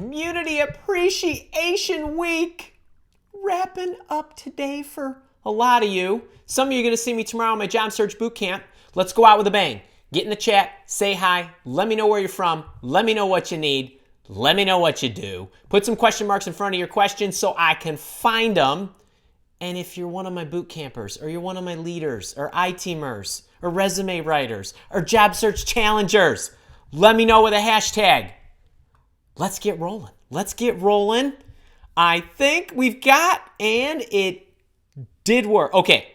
Community Appreciation Week. Wrapping up today for a lot of you. Some of you are going to see me tomorrow in my job search boot camp. Let's go out with a bang. Get in the chat, say hi, let me know where you're from, let me know what you need, let me know what you do. Put some question marks in front of your questions so I can find them. And if you're one of my boot campers, or you're one of my leaders, or I-teamers, or resume writers, or job search challengers, let me know with a hashtag. Let's get rolling. Let's get rolling. I think we've got, and it did work. Okay,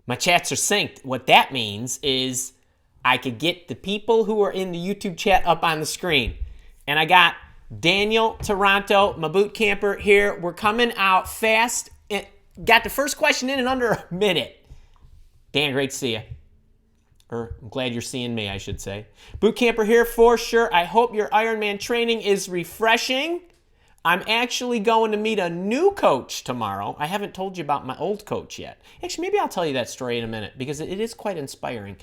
my chats are synced. What that means is I could get the people who are in the YouTube chat up on the screen. And I got Daniel Toronto, my boot camper here. We're coming out fast. Got the first question in under a minute. Dan, great to see you. Or I'm glad you're seeing me, I should say. Boot camper here for sure. I hope your Ironman training is refreshing. I'm actually going to meet a new coach tomorrow. I haven't told you about my old coach yet. Actually, maybe I'll tell you that story in a minute because it is quite inspiring.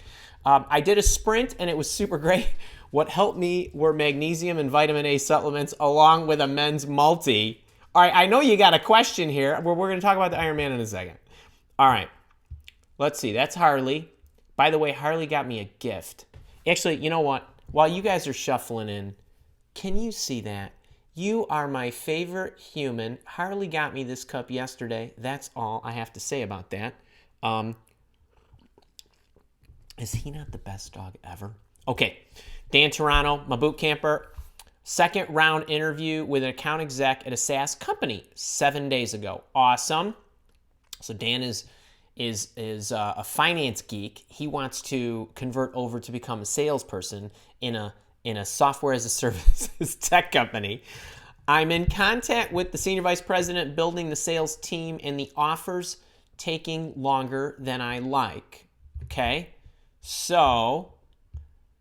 I did a sprint and it was super great. What helped me were magnesium and vitamin A supplements along with a men's multi. All right, I know you got a question here. We're going to talk about the Ironman in a second. All right, let's see. That's Harley. By the way, Harley got me a gift. Actually, you know what? While you guys are shuffling in, can you see that? You are my favorite human. Harley got me this cup yesterday. That's all I have to say about that. Is he not the best dog ever? Okay, Dan Toronto, my boot camper. Second round interview with an account exec at a SaaS company 7 days ago. Awesome. So Dan is a finance geek. He wants to convert over to become a salesperson in a software as a service tech company. I'm in contact with the senior vice president building the sales team, and the offer's taking longer than I like. Okay, so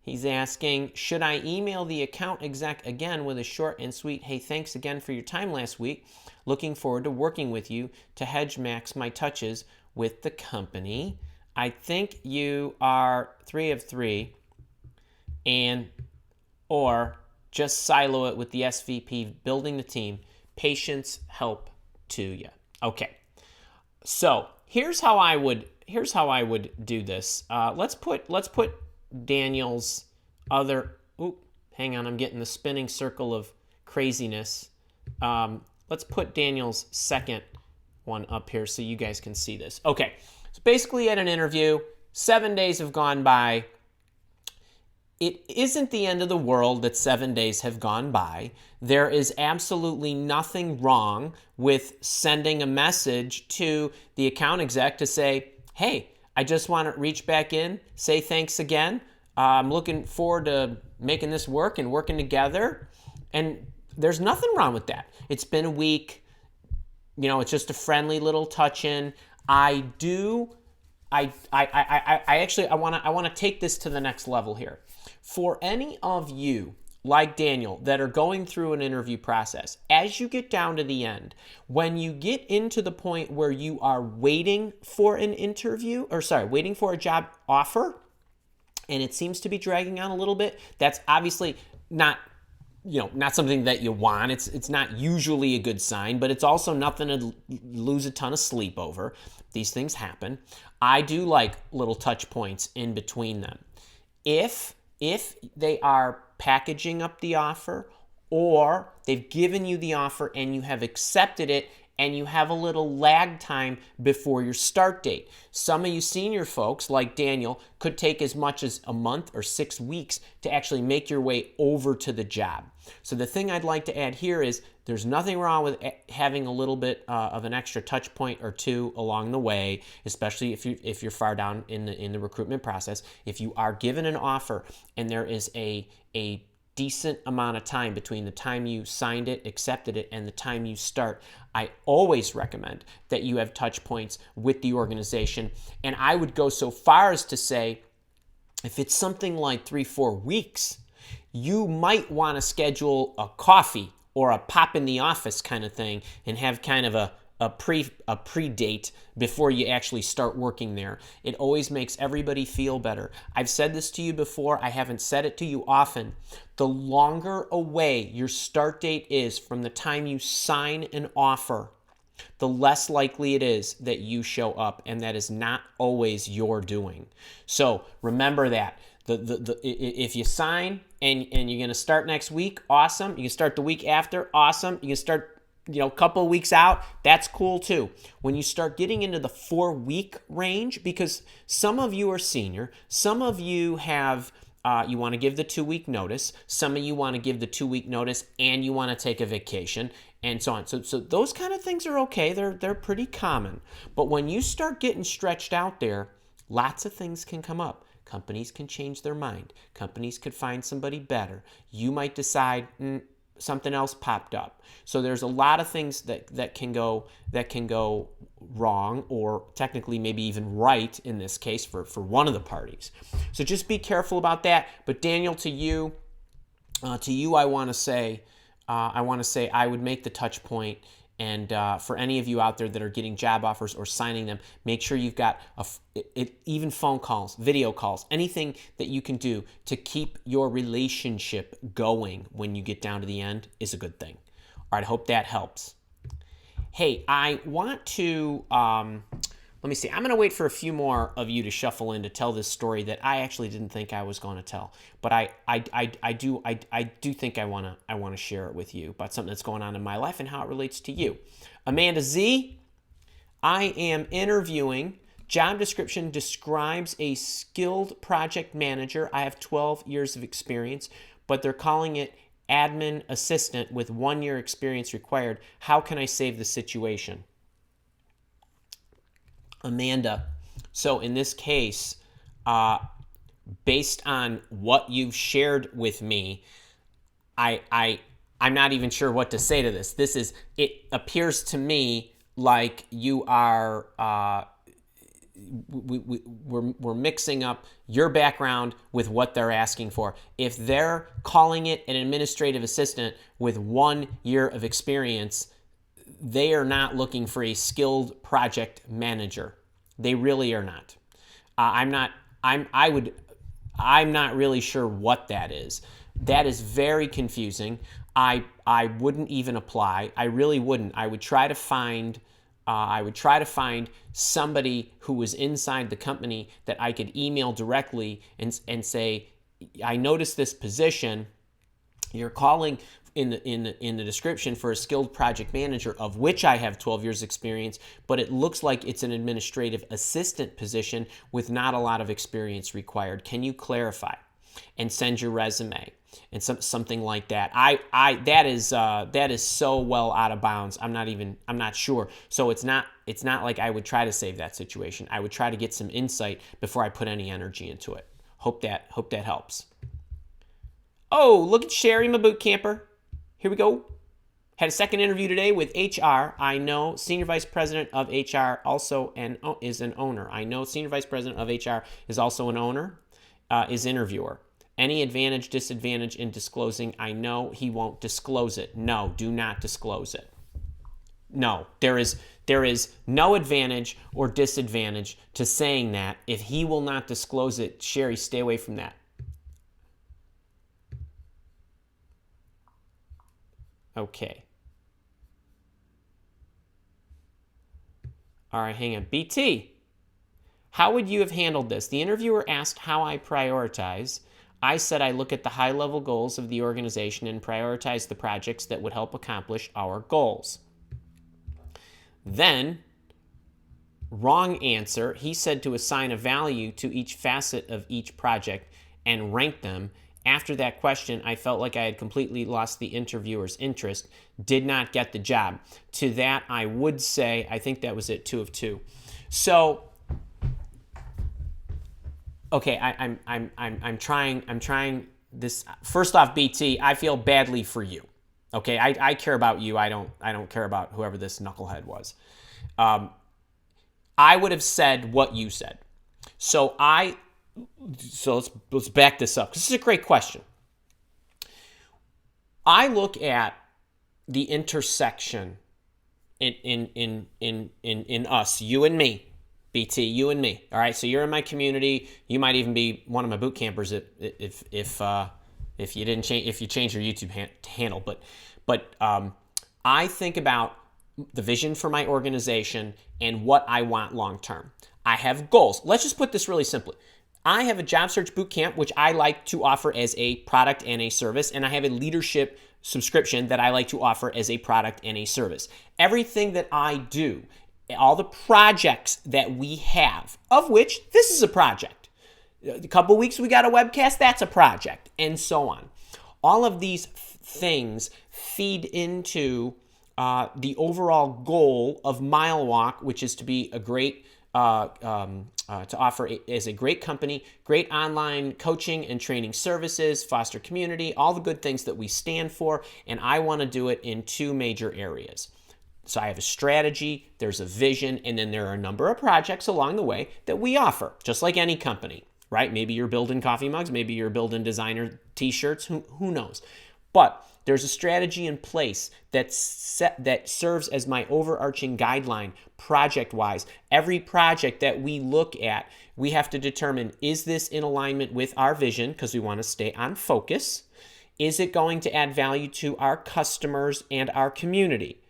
he's asking, should I email the account exec again with a short and sweet, hey, thanks again for your time last week. Looking forward to working with you to hedge max my touches with the company. I think you are 3 of 3, or just silo it with the SVP building the team. Patience, help to you. Okay, so here's how I would do this. Let's put Daniel's other. Hang on, I'm getting the spinning circle of craziness. Let's put Daniel's second one up here so you guys can see this. Okay, so basically at an interview, 7 days have gone by. It isn't the end of the world that 7 days have gone by. There is absolutely nothing wrong with sending a message to the account exec to say, hey, I just want to reach back in, say thanks again. I'm looking forward to making this work and working together. And there's nothing wrong with that. It's been a week. You know, it's just a friendly little touch-in. I want to take this to the next level here. For any of you like Daniel that are going through an interview process, as you get down to the end, when you get into the point where you are waiting for an interview, waiting for a job offer, and it seems to be dragging on a little bit, that's obviously not something that you want. It's not usually a good sign, but it's also nothing to lose a ton of sleep over. These things happen. I do like little touch points in between them. If they are packaging up the offer, or they've given you the offer and you have accepted it and you have a little lag time before your start date. Some of you senior folks, like Daniel, could take as much as a month or 6 weeks to actually make your way over to the job. So the thing I'd like to add here is there's nothing wrong with having a little bit of an extra touch point or two along the way, especially if you're far down in the recruitment process. If you are given an offer and there is a decent amount of time between the time you signed it, accepted it, and the time you start, I always recommend that you have touch points with the organization. And I would go so far as to say, if it's something like 3-4 weeks, you might want to schedule a coffee or a pop in the office kind of thing and have kind of pre-date before you actually start working there. It always makes everybody feel better. I've said this to you before. I haven't said it to you often. The longer away your start date is from the time you sign an offer, the less likely it is that you show up, and that is not always your doing. So remember that. If you sign and you're going to start next week, awesome. You can start the week after, awesome. You can start a couple of weeks out, that's cool too. When you start getting into the 4-week range, because some of you are senior, some of you have, you want to give the 2-week notice, some of you want to give the 2-week notice and you want to take a vacation, and so on. So those kind of things are okay. They're pretty common. But when you start getting stretched out there, lots of things can come up. Companies can change their mind. Companies could find somebody better. You might decide, something else popped up. So there's a lot of things that can go wrong, or technically maybe even right in this case for one of the parties. So just be careful about that. But Daniel, to you, I want to say I would make the touch point. And for any of you out there that are getting job offers or signing them, make sure you've got even phone calls, video calls, anything that you can do to keep your relationship going when you get down to the end is a good thing. All right, I hope that helps. Hey, I want to, let me see. I'm going to wait for a few more of you to shuffle in to tell this story that I actually didn't think I was going to tell, but I do think I want to share it with you about something that's going on in my life and how it relates to you. Amanda Z, I am interviewing. Job description describes a skilled project manager. I have 12 years of experience, but they're calling it admin assistant with 1 year experience required. How can I save the situation? Amanda, so in this case, based on what you've shared with me, I'm not even sure what to say to this. It appears to me like you are, we're mixing up your background with what they're asking for. If they're calling it an administrative assistant with 1 year of experience, they are not looking for a skilled project manager. They really are not. I'm not really sure what that is. That is very confusing. I wouldn't even apply. I really wouldn't. I would try to find somebody who was inside the company that I could email directly and say, I noticed this position. You're calling in the description for a skilled project manager, of which I have 12 years experience, but it looks like it's an administrative assistant position with not a lot of experience required. Can you clarify? And send your resume and something like that. That is so well out of bounds. I'm not sure. So it's not like I would try to save that situation. I would try to get some insight before I put any energy into it. Hope that helps. Oh, look at Sherry, my boot camper. Here we go. Had a second interview today with HR. I know Senior Vice President of HR also is an owner. I know Senior Vice President of HR is also an owner, is interviewer. Any advantage, disadvantage in disclosing? I know he won't disclose it. No, do not disclose it. No, there is no advantage or disadvantage to saying that. If he will not disclose it, Sherry, stay away from that. Okay. All right, hang on. BT, how would you have handled this? The interviewer asked how I prioritize. I said I look at the high-level goals of the organization and prioritize the projects that would help accomplish our goals. Then, wrong answer, he said to assign a value to each facet of each project and rank them. After that question, I felt like I had completely lost the interviewer's interest, did not get the job. To that, I would say, I think that was it, 2 of 2. So, okay, I'm trying this. First off, BT, I feel badly for you. Okay, I care about you. I don't care about whoever this knucklehead was. I would have said what you said. So let's back this up. This is a great question. I look at the intersection in us, you and me, BT, you and me. All right, so you're in my community. You might even be one of my boot campers if you didn't change, if you change your YouTube handle. But I think about the vision for my organization and what I want long term. I have goals. Let's just put this really simply. I have a job search boot camp, which I like to offer as a product and a service, and I have a leadership subscription that I like to offer as a product and a service. Everything that I do, all the projects that we have, of which this is a project. A couple weeks we got a webcast, that's a project, and so on. All of these things feed into the overall goal of Mile Walk, which is to be a great to offer as a great company, great online coaching and training services, foster community, all the good things that we stand for, and I want to do it in two major areas. So I have a strategy, there's a vision, and then there are a number of projects along the way that we offer, just like any company, right? Maybe you're building coffee mugs, maybe you're building designer t-shirts, who knows? But there's a strategy in place that serves as my overarching guideline project-wise. Every project that we look at, we have to determine, is this in alignment with our vision, because we want to stay on focus? Is it going to add value to our customers and our community?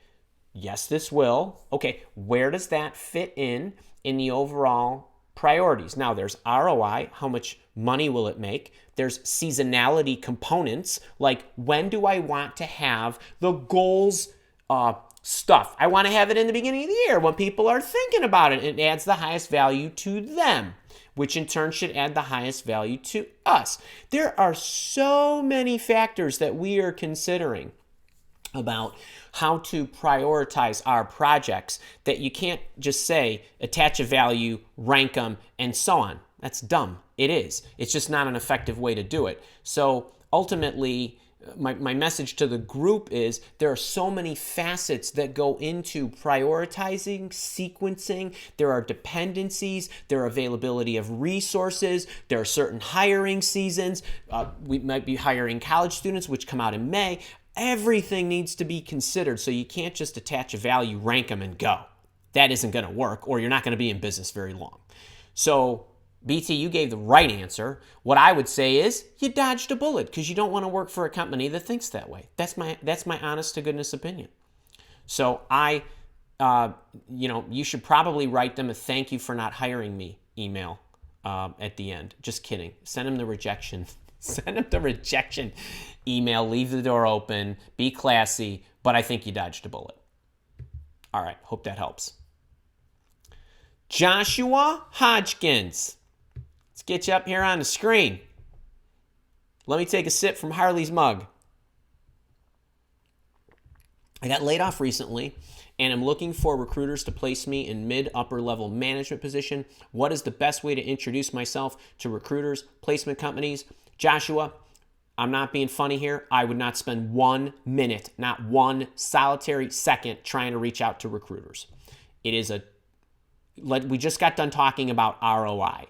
Yes, this will. Okay, where does that fit in the overall priorities? Now, there's ROI, how much money will it make? There's seasonality components, like when do I want to have the goals stuff? I want to have it in the beginning of the year when people are thinking about it. It adds the highest value to them, which in turn should add the highest value to us. There are so many factors that we are considering about how to prioritize our projects that you can't just say attach a value, rank them, and so on. That's dumb. It is. It's just not an effective way to do it. So ultimately, my message to the group is there are so many facets that go into prioritizing, sequencing. There are dependencies. There are availability of resources. There are certain hiring seasons. We might be hiring college students, which come out in May. Everything needs to be considered, so you can't just attach a value, rank them, and go. That isn't going to work, or you're not going to be in business very long. So, BT, you gave the right answer. What I would say is you dodged a bullet because you don't want to work for a company that thinks that way. That's my honest to goodness opinion. So you should probably write them a thank you for not hiring me email at the end. Just kidding. Send them the rejection. Send them the rejection email. Leave the door open. Be classy. But I think you dodged a bullet. All right. Hope that helps. Joshua Hodgkins. Let's get you up here on the screen. Let me take a sip from Harley's mug. I got laid off recently, and I'm looking for recruiters to place me in mid-upper level management position. What is the best way to introduce myself to recruiters, placement companies? Joshua, I'm not being funny here. I would not spend 1 minute, not one solitary second, trying to reach out to recruiters. It is we just got done talking about ROI.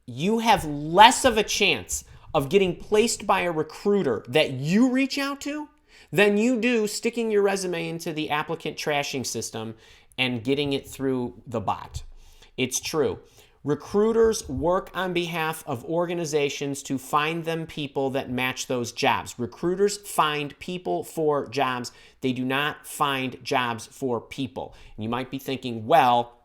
You have less of a chance of getting placed by a recruiter that you reach out to than you do sticking your resume into the applicant trashing system and getting it through the bot. It's true. Recruiters work on behalf of organizations to find them people that match those jobs. Recruiters find people for jobs. They do not find jobs for people. And you might be thinking, well,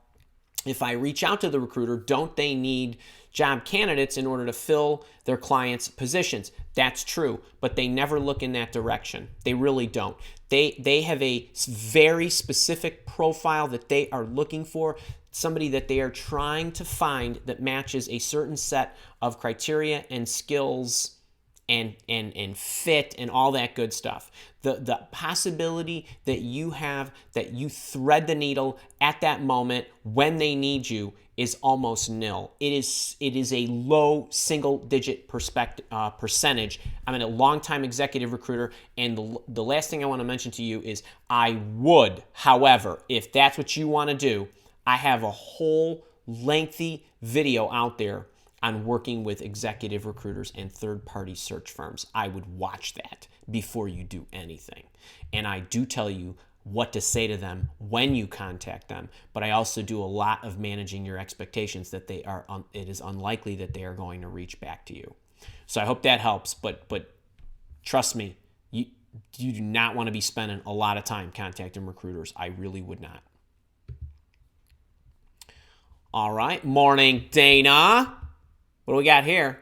if I reach out to the recruiter, don't they need job candidates in order to fill their clients' positions? That's true, but they never look in that direction. They really don't. They have a very specific profile that they are looking for, somebody that they are trying to find that matches a certain set of criteria and skills and fit and all that good stuff. The possibility that you have, that you thread the needle at that moment when they need you is almost nil. It is a low single-digit percentage. I'm a long-time executive recruiter, and the last thing I want to mention to you is I would, however, if that's what you want to do, I have a whole lengthy video out there on working with executive recruiters and third-party search firms. I would watch that before you do anything. And I do tell you what to say to them when you contact them, but I also do a lot of managing your expectations that it is unlikely that they are going to reach back to you. So I hope that helps, but trust me, you do not want to be spending a lot of time contacting recruiters. I really would not. All right, morning, Dana. What do we got here?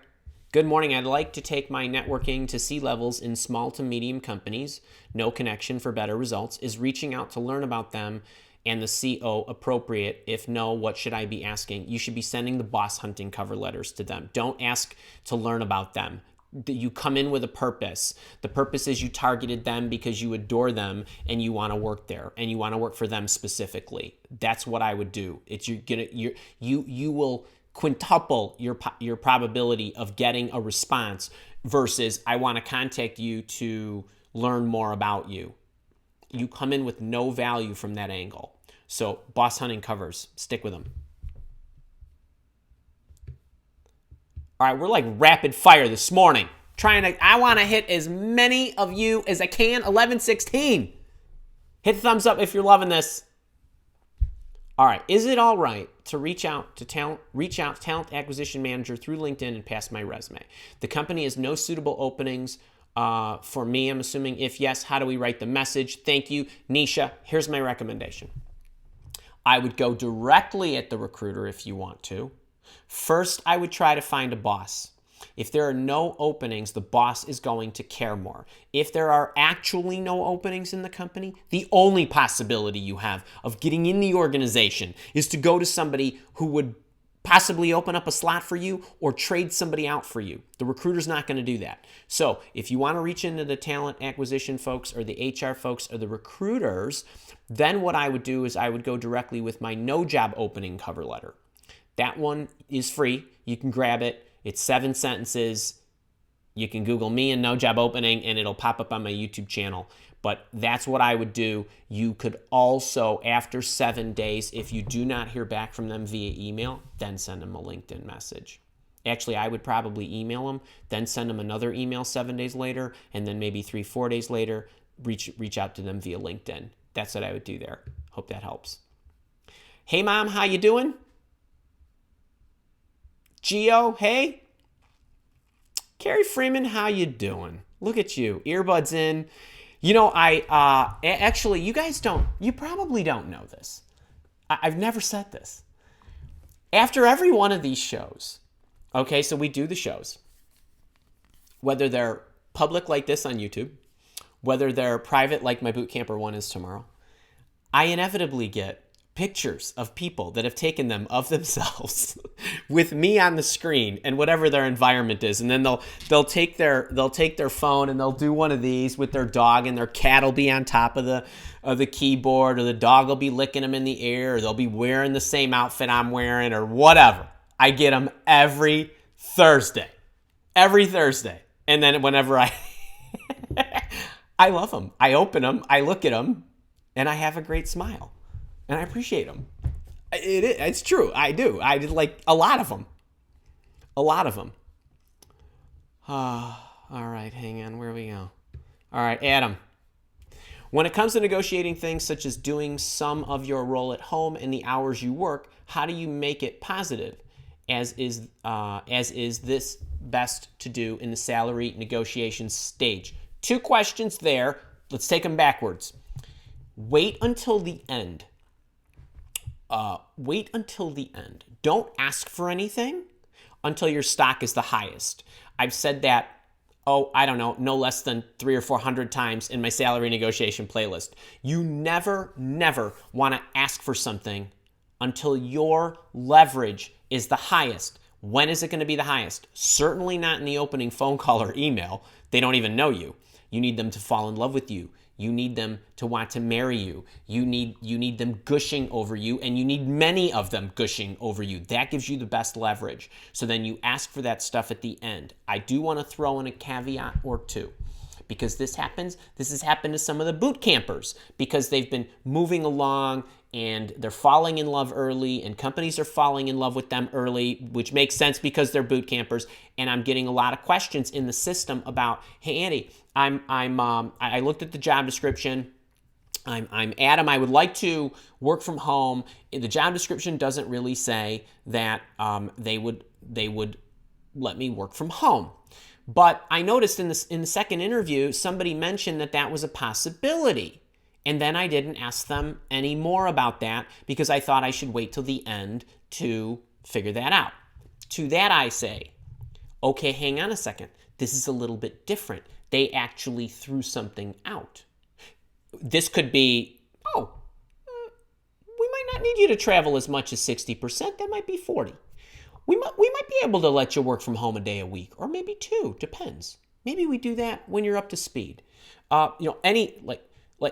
Good morning. I'd like to take my networking to C-levels in small to medium companies. No connection for better results. Is reaching out to learn about them and the CO appropriate? If no, what should I be asking? You should be sending the boss hunting cover letters to them. Don't ask to learn about them. You come in with a purpose. The purpose is you targeted them because you adore them and you want to work there and you want to work for them specifically. That's what I would do. It's you will quintuple your probability of getting a response versus I want to contact you to learn more about you. You come in with no value from that angle. So boss hunting covers, stick with them. All right, we're like rapid fire this morning. I want to hit as many of you as I can. 11:16. Hit the thumbs up if you're loving this. All right, is it all right to reach out to talent acquisition manager through LinkedIn and pass my resume? The company has no suitable openings for me, I'm assuming. If yes, how do we write the message? Thank you, Nisha. Here's my recommendation. I would go directly at the recruiter if you want to. First, I would try to find a boss. If there are no openings, the boss is going to care more. If there are actually no openings in the company, the only possibility you have of getting in the organization is to go to somebody who would possibly open up a slot for you or trade somebody out for you. The recruiter's not going to do that. So if you want to reach into the talent acquisition folks or the HR folks or the recruiters, then what I would do is I would go directly with my no job opening cover letter. That one is free. You can grab it. It's 7 sentences. You can Google me and no job opening and it'll pop up on my YouTube channel. But that's what I would do. You could also, after 7 days, if you do not hear back from them via email, then send them a LinkedIn message. Actually, I would probably email them, then send them another email 7 days later, and then maybe 3-4 days later, reach out to them via LinkedIn. That's what I would do there. Hope that helps. Hey, Mom, how you doing? Gio, hey. Carrie Freeman, how you doing? Look at you, earbuds in. You know, actually, you probably don't know this. I've never said this. After every one of these shows, okay, so we do the shows, whether they're public like this on YouTube, whether they're private like my boot camper one is tomorrow, I inevitably get pictures of people that have taken them of themselves with me on the screen and whatever their environment is, and then they'll take their phone and they'll do one of these with their dog, and their cat will be on top of the keyboard, or the dog will be licking them in the ear, or they'll be wearing the same outfit I'm wearing, or whatever. I get them every Thursday, and then whenever I love them, I open them, I look at them, and I have a great smile. And I appreciate them. It's true. I do. I did like a lot of them. All right, hang on. Where we go? All right, Adam. When it comes to negotiating things such as doing some of your role at home and the hours you work, how do you make it positive? As is this best to do in the salary negotiation stage? 2 questions there. Let's take them backwards. Wait until the end. Don't ask for anything until your stock is the highest. I've said that, no less than 300 or 400 times in my salary negotiation playlist. You never want to ask for something until your leverage is the highest. When is it going to be the highest? Certainly not in the opening phone call or email. They don't even know you. You need them to fall in love with you. You need them to want to marry you. You need them gushing over you, and you need many of them gushing over you. That gives you the best leverage. So then you ask for that stuff at the end. I do want to throw in a caveat or two, because this has happened to some of the boot campers, because they've been moving along and they're falling in love early, and companies are falling in love with them early, which makes sense because they're boot campers. And I'm getting a lot of questions in the system about, hey, Andy, I looked at the job description. I'm Adam. I would like to work from home. The job description doesn't really say that they would let me work from home. But I noticed in the second interview, somebody mentioned that was a possibility. And then I didn't ask them any more about that because I thought I should wait till the end to figure that out. To that I say, okay, hang on a second. This is a little bit different. They actually threw something out. This could be, we might not need you to travel as much as 60%. That might be 40. We might be able to let you work from home a day a week, or maybe 2, depends. Maybe we do that when you're up to speed.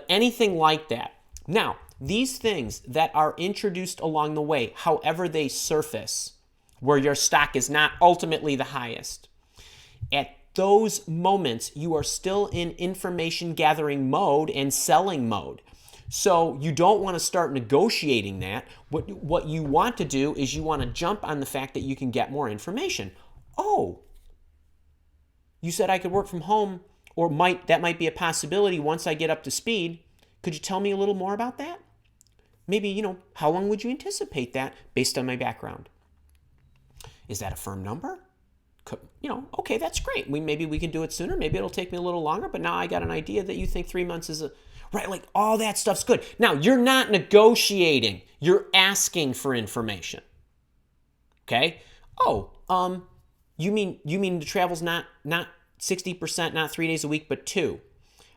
Anything like that. Now, these things that are introduced along the way, however they surface, where your stock is not ultimately the highest, at those moments, you are still in information gathering mode and selling mode. So you don't want to start negotiating that. What you want to do is you want to jump on the fact that you can get more information. Oh, you said I could work from home, or that might be a possibility once I get up to speed. Could you tell me a little more about that? Maybe, how long would you anticipate that based on my background? Is that a firm number? Okay, that's great. Maybe we can do it sooner. Maybe it'll take me a little longer, but now I got an idea that you think 3 months is right. Like all that stuff's good. Now you're not negotiating. You're asking for information. Okay. Oh, you mean the travel's not 60%, not 3 days a week, but 2.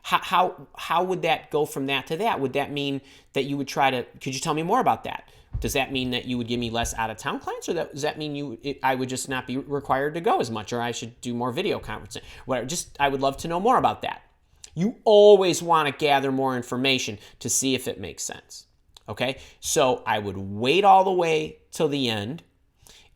How would that go from that to that? Would that mean that you would could you tell me more about that? Does that mean that you would give me less out-of-town clients, or does that mean I would just not be required to go as much, or I should do more video conferencing? Whatever. I would love to know more about that. You always want to gather more information to see if it makes sense. Okay? So I would wait all the way till the end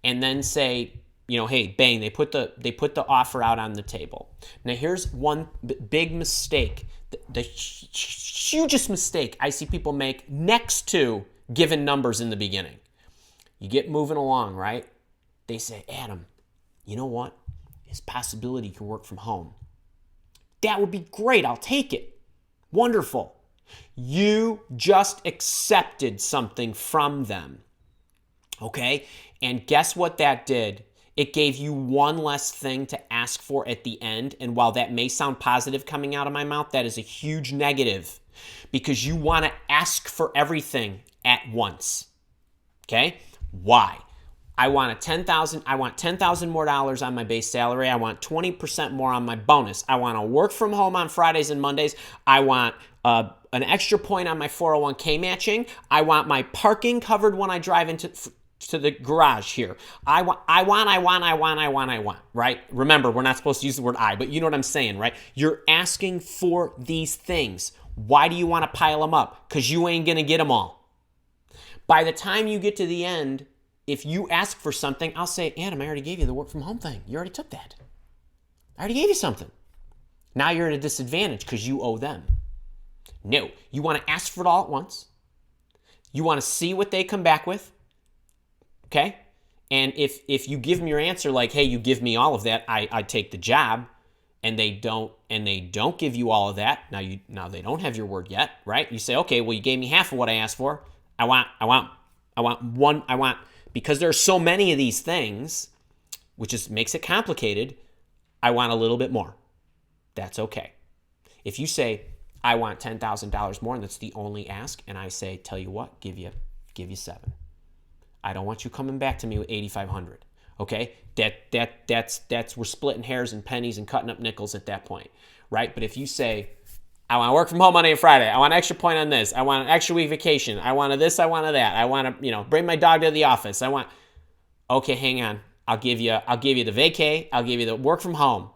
and then say, hey, bang, they put the offer out on the table. Now here's one big mistake, the hugest mistake I see people make next to given numbers in the beginning. You get moving along, right? They say, Adam, you know what? His possibility can work from home. That would be great. I'll take it. Wonderful. You just accepted something from them. Okay? And guess what that did? It gave you one less thing to ask for at the end. And while that may sound positive coming out of my mouth, that is a huge negative because you want to ask for everything at once. Okay? Why? I want $10,000 more dollars on my base salary. I want 20% more on my bonus. I want to work from home on Fridays and Mondays. I want an extra point on my 401k matching. I want my parking covered when I drive into the garage here. I want, right? Remember, we're not supposed to use the word I, but you know what I'm saying, right? You're asking for these things. Why do you want to pile them up? Because you ain't going to get them all. By the time you get to the end, if you ask for something, I'll say, Adam, I already gave you the work from home thing. You already took that. I already gave you something. Now you're at a disadvantage because you owe them. No, you want to ask for it all at once. You want to see what they come back with. Okay? And if you give them your answer like, hey, you give me all of that, I take the job, and they don't give you all of that, now they don't have your word yet, right? You say, okay, well, you gave me half of what I asked for. I want because there are so many of these things, which just makes it complicated, I want a little bit more. That's okay. If you say, I want $10,000 more, and that's the only ask, and I say, tell you what, give you 7. I don't want you coming back to me with 8,500. Okay? That's we're splitting hairs and pennies and cutting up nickels at that point, right? But if you say, I want to work from home Monday and Friday. I want an extra point on this. I want an extra week vacation. I want this. I want that. I want to, bring my dog to the office. Okay, hang on. I'll give you the vacay. I'll give you the work from home.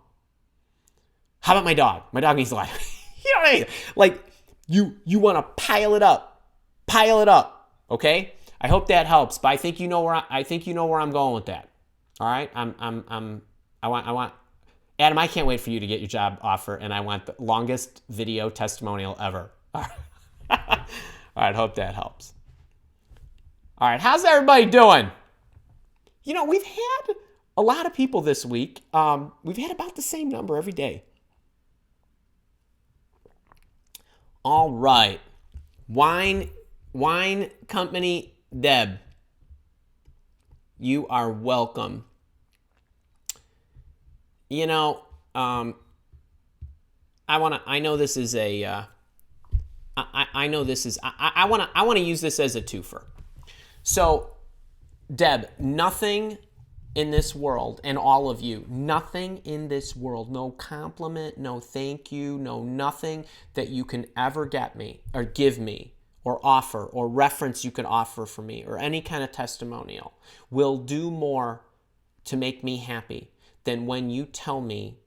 How about my dog? My dog needs life. You know what I mean? Like you want to pile it up. Okay? I hope that helps. But I think you know where I'm going with that. All right? I want Adam, I can't wait for you to get your job offer, and I want the longest video testimonial ever. All right, hope that helps. All right, how's everybody doing? You know, we've had a lot of people this week. We've had about the same number every day. All right. Wine Company Deb, you are welcome. You know, I know this is a, I know this is, I want to use this as a twofer. So, Deb, nothing in this world, and all of you, nothing in this world, no compliment, no thank you, no nothing that you can ever get me or give me or offer or reference you can offer for me or any kind of testimonial will do more to make me happy than when you tell me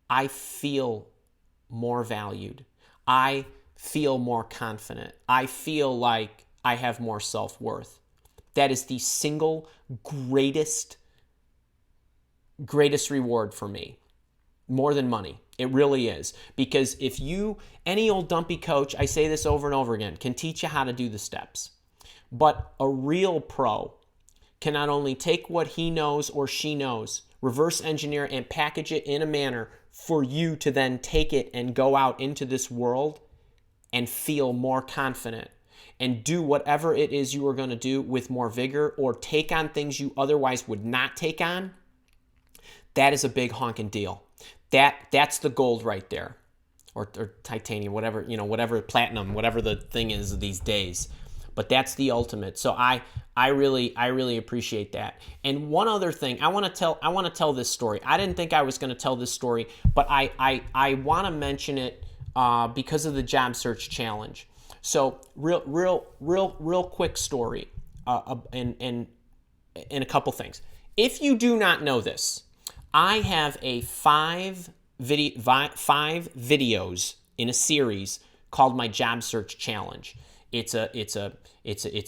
I feel more valued. I feel more confident. I feel like I have more self-worth. That is the single greatest reward for me, more than money. It really is. Because if you, any old dumpy coach, I say this over and over again, can teach you how to do the steps. But a real pro can not only take what he knows or she knows, reverse engineer and package it in a manner for you to then take it and go out into this world and feel more confident and do whatever it is you are going to do with more vigor or take on things you otherwise would not take on. That is a big honking deal. That's the gold right there, or titanium, whatever, whatever, platinum, whatever the thing is these days. But that's the ultimate. So I really appreciate that. And one other thing, I want to tell this story. I didn't think I was going to tell this story, but I want to mention it because of the job search challenge. So real quick story, and a couple things. If you do not know this, I have a five videos in a series called my job search challenge. It's a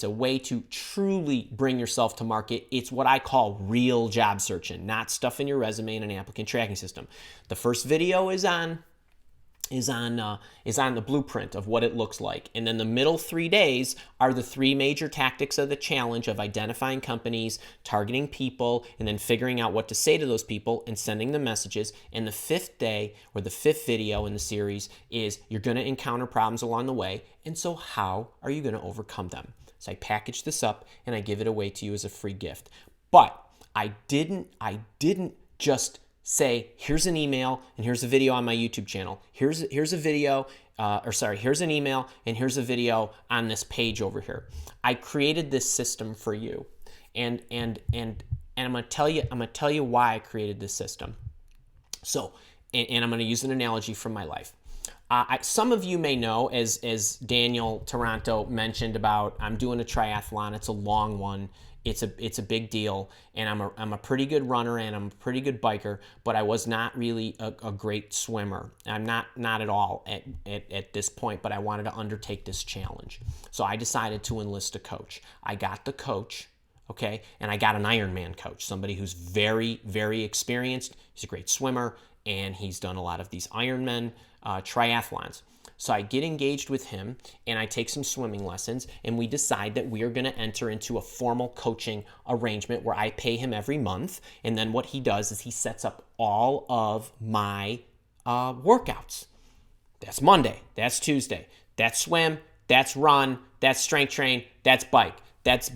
way to truly bring yourself to market. It's what I call real job searching, not stuff in your resume in an applicant tracking system. The first video is on the blueprint of what it looks like. And then the middle 3 days are the three major tactics of the challenge of identifying companies, targeting people, and then figuring out what to say to those people and sending them messages. And the fifth day, or the fifth video in the series, is you're going to encounter problems along the way. And so how are you going to overcome them? So I package this up and I give it away to you as a free gift. But I didn't just say, here's an email and here's a video on my YouTube channel. Here's a video, here's an email and here's a video on this page over here. I created this system for you, and I'm gonna tell you why I created this system. So, and I'm gonna use an analogy from my life. Some of you may know, as Daniel Toronto mentioned about, I'm doing a triathlon. It's a long one. It's a big deal, and I'm a pretty good runner and I'm a pretty good biker, but I was not really a great swimmer. I'm not at all at this point, but I wanted to undertake this challenge. So I decided to enlist a coach. I got the coach, okay, and I got an Ironman coach, somebody who's very, very experienced. He's a great swimmer, and he's done a lot of these Ironman triathlons. So I get engaged with him and I take some swimming lessons, and we decide that we are going to enter into a formal coaching arrangement where I pay him every month. And then what he does is he sets up all of my workouts. That's Monday, that's Tuesday, that's swim, that's run, that's strength train, that's bike, that's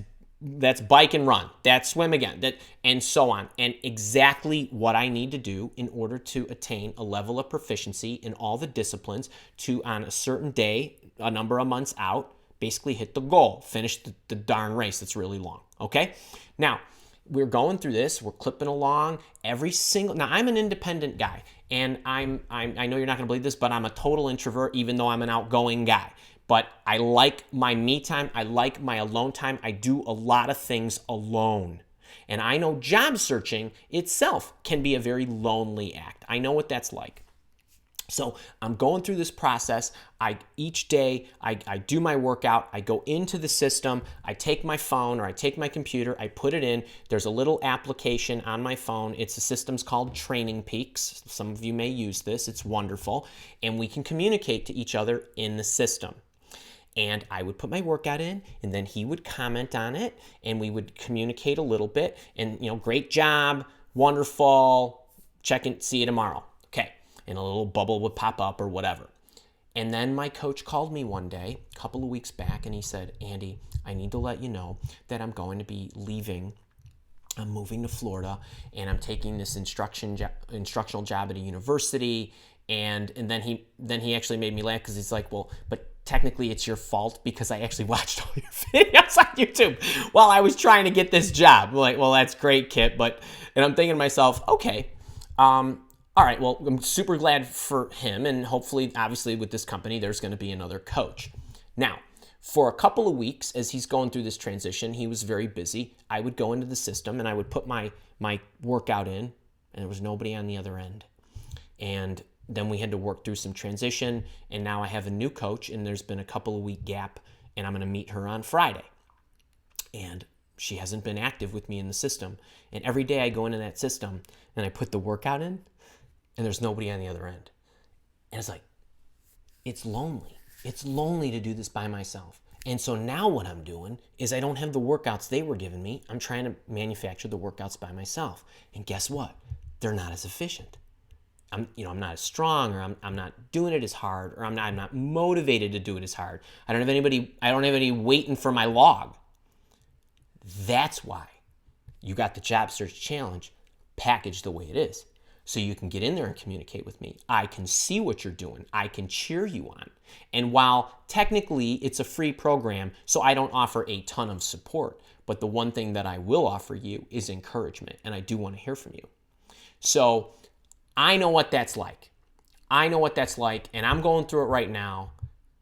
bike and run, that's swim again, and so on. And exactly what I need to do in order to attain a level of proficiency in all the disciplines to, on a certain day, a number of months out, basically hit the goal, finish the darn race that's really long, okay? Now, we're going through this, we're clipping along now I'm an independent guy, and I know you're not gonna believe this, but I'm a total introvert, even though I'm an outgoing guy. But I like my me time. I like my alone time. I do a lot of things alone. And I know job searching itself can be a very lonely act. I know what that's like. So I'm going through this process. Each day I do my workout. I go into the system. I take my phone or I take my computer. I put it in. There's a little application on my phone. The system's called Training Peaks. Some of you may use this. It's wonderful. And we can communicate to each other in the system. And I would put my workout in, and then he would comment on it, and we would communicate a little bit. And, great job, wonderful, check and see you tomorrow. Okay. And a little bubble would pop up or whatever. And then my coach called me one day, a couple of weeks back, and he said, Andy, I need to let you know that I'm going to be leaving. I'm moving to Florida, and I'm taking this instructional job at a university. And then he actually made me laugh because he's like, well, but technically it's your fault because I actually watched all your videos on YouTube while I was trying to get this job. I'm like, well, that's great, Kit. And I'm thinking to myself, okay, all right, well, I'm super glad for him, and hopefully, obviously, with this company, there's going to be another coach. Now, for a couple of weeks, as he's going through this transition, he was very busy. I would go into the system, and I would put my workout in, and there was nobody on the other end. And then we had to work through some transition, and now I have a new coach, and there's been a couple of week gap, and I'm going to meet her on Friday. And she hasn't been active with me in the system. And every day I go into that system, and I put the workout in, and there's nobody on the other end. And it's like, it's lonely. It's lonely to do this by myself. And so now what I'm doing is I don't have the workouts they were giving me. I'm trying to manufacture the workouts by myself. And guess what? They're not as efficient. I'm not as strong, or I'm not doing it as hard, or I'm not motivated to do it as hard. I don't have anybody waiting for my log. That's why you got the Job Search Challenge packaged the way it is. So you can get in there and communicate with me. I can see what you're doing. I can cheer you on. And while technically it's a free program, so I don't offer a ton of support, but the one thing that I will offer you is encouragement, and I do want to hear from you. So I know what that's like. And I'm going through it right now,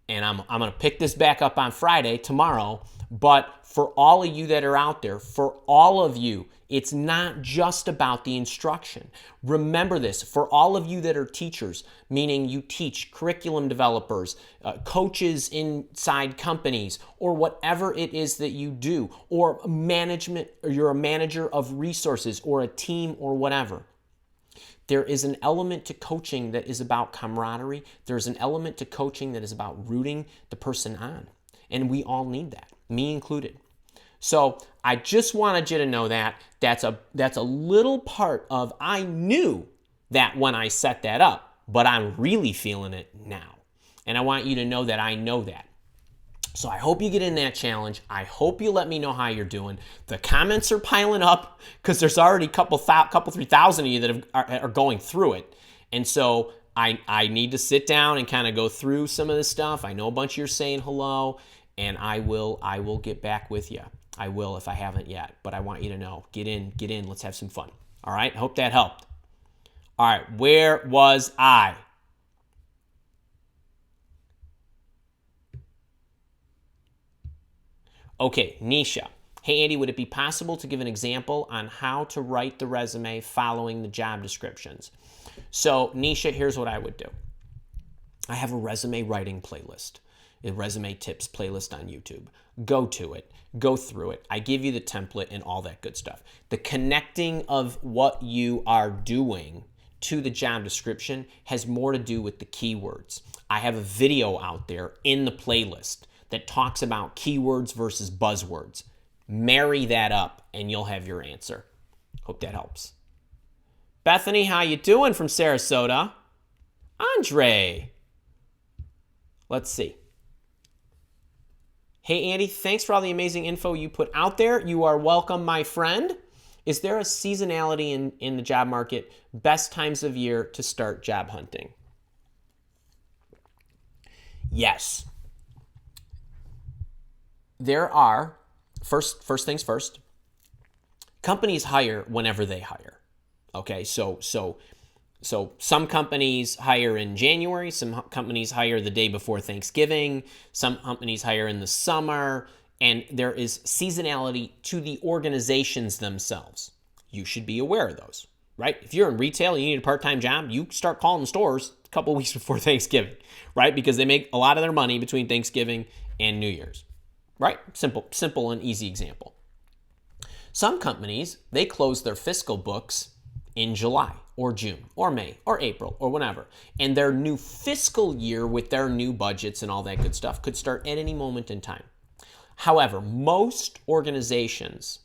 and I'm going to pick this back up on Friday, tomorrow. But for all of you that are out there, for all of you, it's not just about the instruction. Remember this, for all of you that are teachers, meaning you teach curriculum developers, coaches inside companies, or whatever it is that you do, or management, or you're a manager of resources or a team or whatever. There is an element to coaching that is about camaraderie. There's an element to coaching that is about rooting the person on. And we all need that, me included. So I just wanted you to know that that's a little part of, I knew that when I set that up, but I'm really feeling it now. And I want you to know that I know that. So I hope you get in that challenge. I hope you let me know how you're doing. The comments are piling up because there's already a couple 3,000 of you that are going through it. And so I need to sit down and kind of go through some of this stuff. I know a bunch of you are saying hello, and I will get back with you. I will if I haven't yet, but I want you to know. Get in, let's have some fun. All right, hope that helped. All right, where was I? Okay, Nisha. Hey, Andy, would it be possible to give an example on how to write the resume following the job descriptions? So, Nisha, here's what I would do. I have a resume writing playlist, a resume tips playlist on YouTube. Go to it. Go through it. I give you the template and all that good stuff. The connecting of what you are doing to the job description has more to do with the keywords. I have a video out there in the playlist that talks about keywords versus buzzwords. Marry that up and you'll have your answer. Hope that helps. Bethany, how you doing from Sarasota? Andre. Let's see. Hey, Andy, thanks for all the amazing info you put out there. You are welcome, my friend. Is there a seasonality in the job market? Best times of year to start job hunting? Yes. There are, first things first, companies hire whenever they hire. Okay, so some companies hire in January, some companies hire the day before Thanksgiving, some companies hire in the summer, and there is seasonality to the organizations themselves. You should be aware of those, right? If you're in retail and you need a part-time job, you start calling the stores a couple weeks before Thanksgiving, right? Because they make a lot of their money between Thanksgiving and New Year's, right? Simple and easy example. Some companies, they close their fiscal books in July or June or May or April or whenever. And their new fiscal year with their new budgets and all that good stuff could start at any moment in time. However, most organizations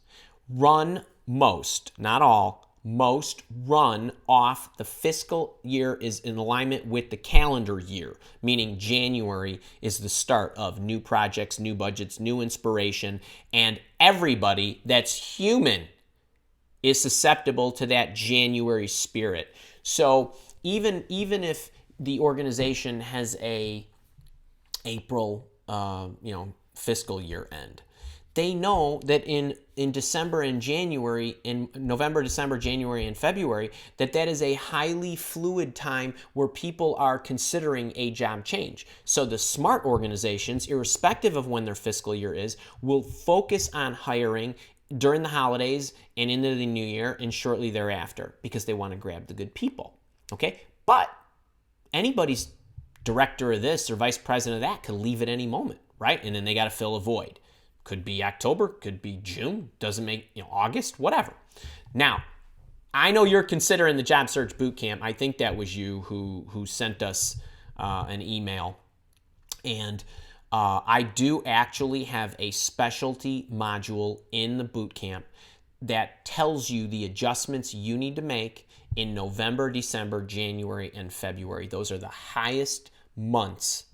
not all, most run off the fiscal year is in alignment with the calendar year, meaning January is the start of new projects, new budgets, new inspiration, and everybody that's human is susceptible to that January spirit. So even if the organization has a April, fiscal year end, they know that in December and January, in November, December, January, and February, that is a highly fluid time where people are considering a job change. So the smart organizations, irrespective of when their fiscal year is, will focus on hiring during the holidays and into the new year and shortly thereafter because they want to grab the good people. Okay? But anybody's director of this or vice president of that could leave at any moment, right? And then they got to fill a void. Could be October, could be June, doesn't make, August, whatever. Now, I know you're considering the Job Search Bootcamp. I think that was you who sent us an email. And I do actually have a specialty module in the bootcamp that tells you the adjustments you need to make in November, December, January, and February. Those are the highest months.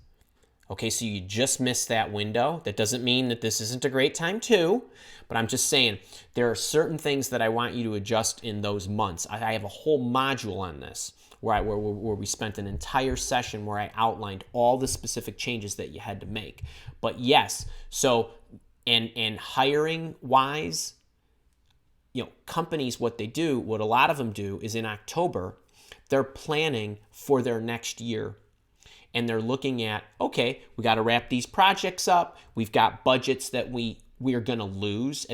Okay, so you just missed that window. That doesn't mean that this isn't a great time too, but I'm just saying there are certain things that I want you to adjust in those months. I have a whole module on this where we spent an entire session where I outlined all the specific changes that you had to make. But yes, so and hiring wise, companies, what a lot of them do is in October, they're planning for their next year. And they're looking at, okay, we got to wrap these projects up. We've got budgets that we are going to lose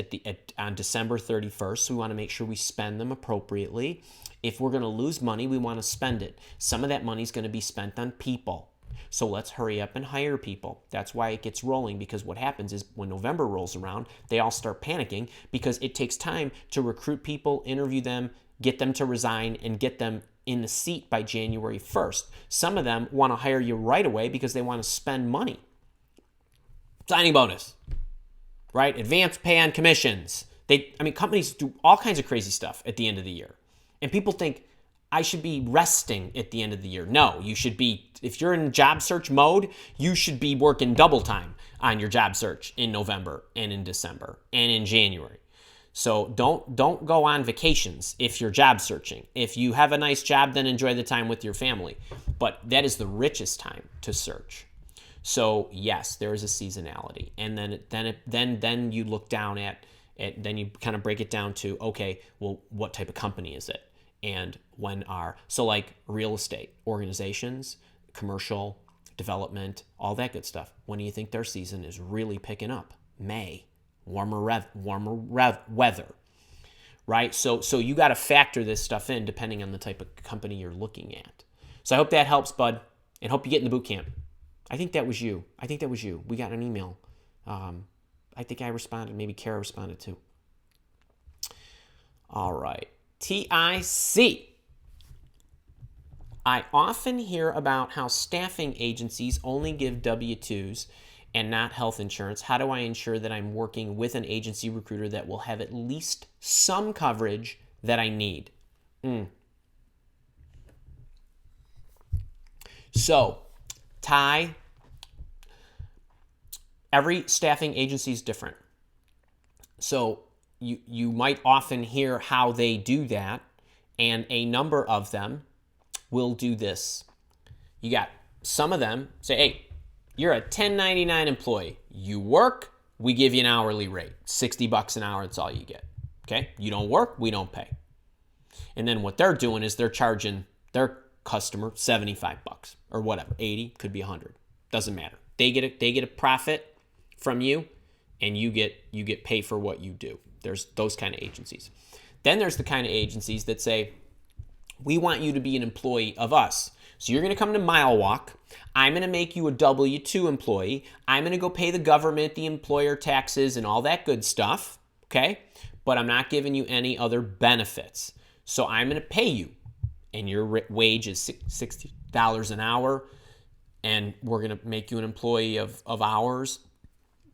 on December 31st. So we want to make sure we spend them appropriately. If we're going to lose money, we want to spend it. Some of that money is going to be spent on people. So let's hurry up and hire people. That's why it gets rolling, because what happens is when November rolls around, they all start panicking because it takes time to recruit people, interview them, get them to resign, and get them in the seat by January 1st. Some of them want to hire you right away because they want to spend money. Signing bonus, right? Advanced pay on commissions. Companies do all kinds of crazy stuff at the end of the year. And people think, I should be resting at the end of the year. No, you should be, if you're in job search mode, you should be working double time on your job search in November and in December and in January. So don't go on vacations if you're job searching. If you have a nice job, then enjoy the time with your family. But that is the richest time to search. So yes, there is a seasonality, and then you look down at then you kind of break it down to, okay, well, what type of company is it, and so like real estate organizations, commercial development, all that good stuff. When do you think their season is really picking up? May. Warmer weather, right? So you got to factor this stuff in depending on the type of company you're looking at. So I hope that helps, bud, and hope you get in the boot camp. I think that was you. We got an email. I think I responded. Maybe Kara responded too. All right. TIC. I often hear about how staffing agencies only give W-2s and not health insurance. How do I ensure that I'm working with an agency recruiter that will have at least some coverage that I need? So, Ty, every staffing agency is different. So you might often hear how they do that, and a number of them will do this. You got some of them say, hey, you're a 1099 employee. You work, we give you an hourly rate. $60 an hour, that's all you get. Okay? You don't work, we don't pay. And then what they're doing is they're charging their customer $75 or whatever, 80, could be 100. Doesn't matter. They get a profit from you, and you get paid for what you do. There's those kind of agencies. Then there's the kind of agencies that say, we want you to be an employee of us. So you're going to come to Mile Walk. I'm going to make you a W-2 employee. I'm going to go pay the government, the employer taxes, and all that good stuff, okay? But I'm not giving you any other benefits. So I'm going to pay you, and your wage is $60 an hour, and we're going to make you an employee of ours.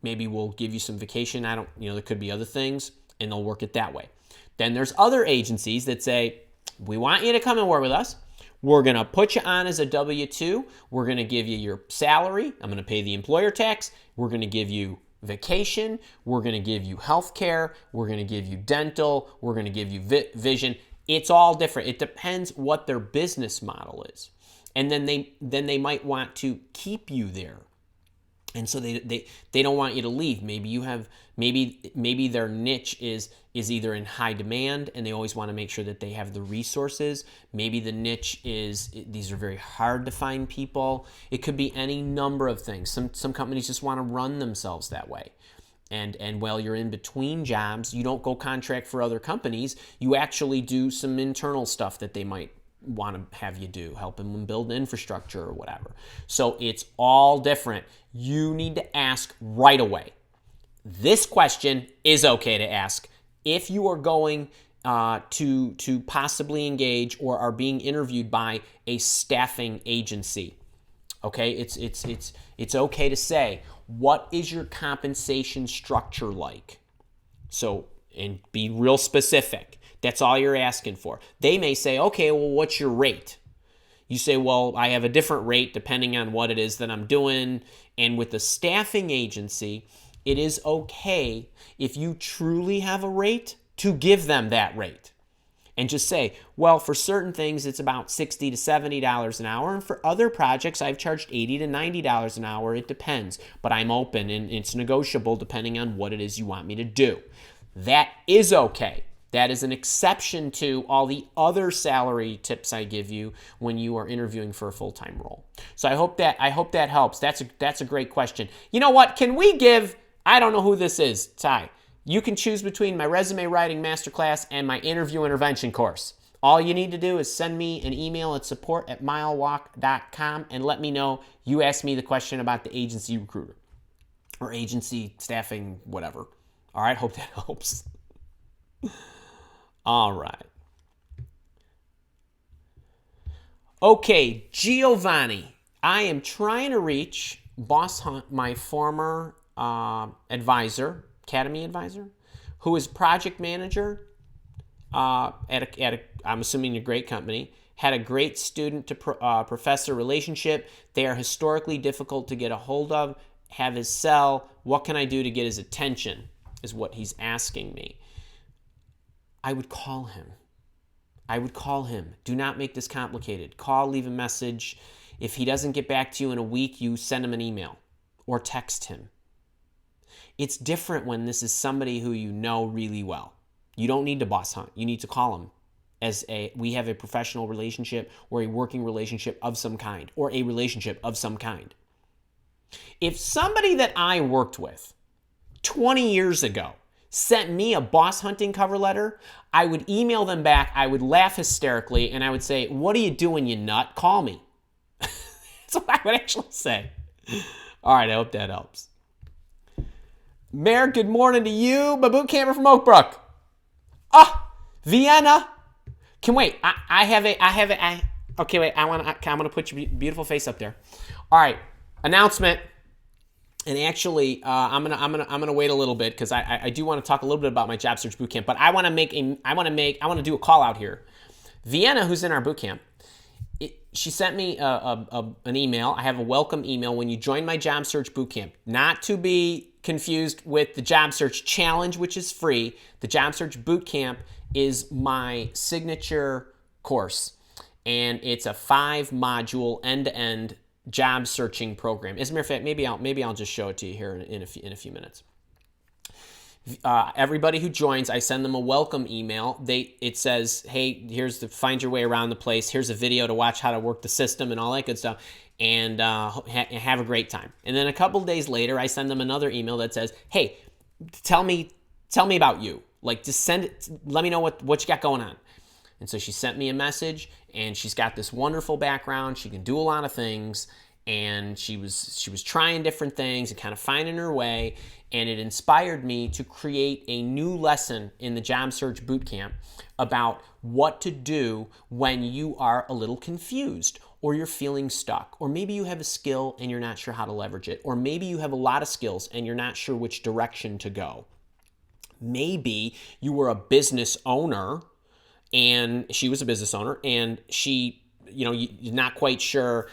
Maybe we'll give you some vacation. There could be other things, and they'll work it that way. Then there's other agencies that say, we want you to come and work with us. We're going to put you on as a W-2. We're going to give you your salary. I'm going to pay the employer tax. We're going to give you vacation. We're going to give you health care. We're going to give you dental. We're going to give you vision. It's all different. It depends what their business model is. And then they might want to keep you there. And so they don't want you to leave. Maybe their niche is either in high demand and they always want to make sure that they have the resources. Maybe the niche is these are very hard to find people. It could be any number of things. Some companies just want to run themselves that way. And while you're in between jobs, you don't go contract for other companies. You actually do some internal stuff that they might want to have you do, helping them build infrastructure or whatever. So it's all different. You need to ask right away. This question is okay to ask if you are going to possibly engage or are being interviewed by a staffing agency. Okay, it's okay to say, what is your compensation structure like? So, and be real specific. That's all you're asking for. They may say, okay, well, what's your rate? You say, well, I have a different rate depending on what it is that I'm doing. And with the staffing agency, it is okay if you truly have a rate to give them that rate. And just say, well, for certain things, it's about $60 to $70 an hour. And for other projects, I've charged $80 to $90 an hour. It depends. But I'm open and it's negotiable depending on what it is you want me to do. That is okay. That is an exception to all the other salary tips I give you when you are interviewing for a full-time role. So I hope that helps. That's a great question. You know what? Can we give, I don't know who this is, Ty. You can choose between my resume writing masterclass and my interview intervention course. All you need to do is send me an email at support@milewalk.com and let me know you asked me the question about the agency recruiter or agency staffing, whatever. All right, hope that helps. All right. Okay, Giovanni. I am trying to reach Boss Hunt, my former advisor, academy advisor, who is project manager at a I'm assuming a great company, had a great student to professor relationship. They are historically difficult to get a hold of, have his cell. What can I do to get his attention is what he's asking me. I would call him. Do not make this complicated. Call, leave a message. If he doesn't get back to you in a week, you send him an email or text him. It's different when this is somebody who you know really well. You don't need to boss hunt. You need to call him we have a professional relationship or a working relationship of some kind or a relationship of some kind. If somebody that I worked with 20 years ago sent me a boss hunting cover letter, I would email them back, I would laugh hysterically, and I would say, what are you doing, you nut? Call me. That's what I would actually say. All right, I hope that helps. Mayor, good morning to you, my boot camper from Oak Brook. Vienna. I'm gonna put your beautiful face up there. All right, announcement. And actually, I'm gonna wait a little bit because I do want to talk a little bit about my job search bootcamp. But I want to do a call out here. Vienna, who's in our bootcamp, she sent me an email. I have a welcome email when you join my job search bootcamp. Not to be confused with the job search challenge, which is free. The job search bootcamp is my signature course, and it's a 5-module end-to-end job searching program. As a matter of fact, maybe I'll just show it to you here in a few minutes. Everybody who joins, I send them a welcome email. It says, hey, here's find your way around the place. Here's a video to watch how to work the system and all that good stuff. And have a great time. And then a couple days later, I send them another email that says, hey, tell me about you. Like, just send it. Let me know what you got going on. And so she sent me a message, and she's got this wonderful background. She can do a lot of things. and she was trying different things and kind of finding her way, and it inspired me to create a new lesson in the Job Search Bootcamp about what to do when you are a little confused, or you're feeling stuck, or maybe you have a skill and you're not sure how to leverage it, or maybe you have a lot of skills and you're not sure which direction to go. Maybe you were a business owner, and she was a business owner, and she, you're not quite sure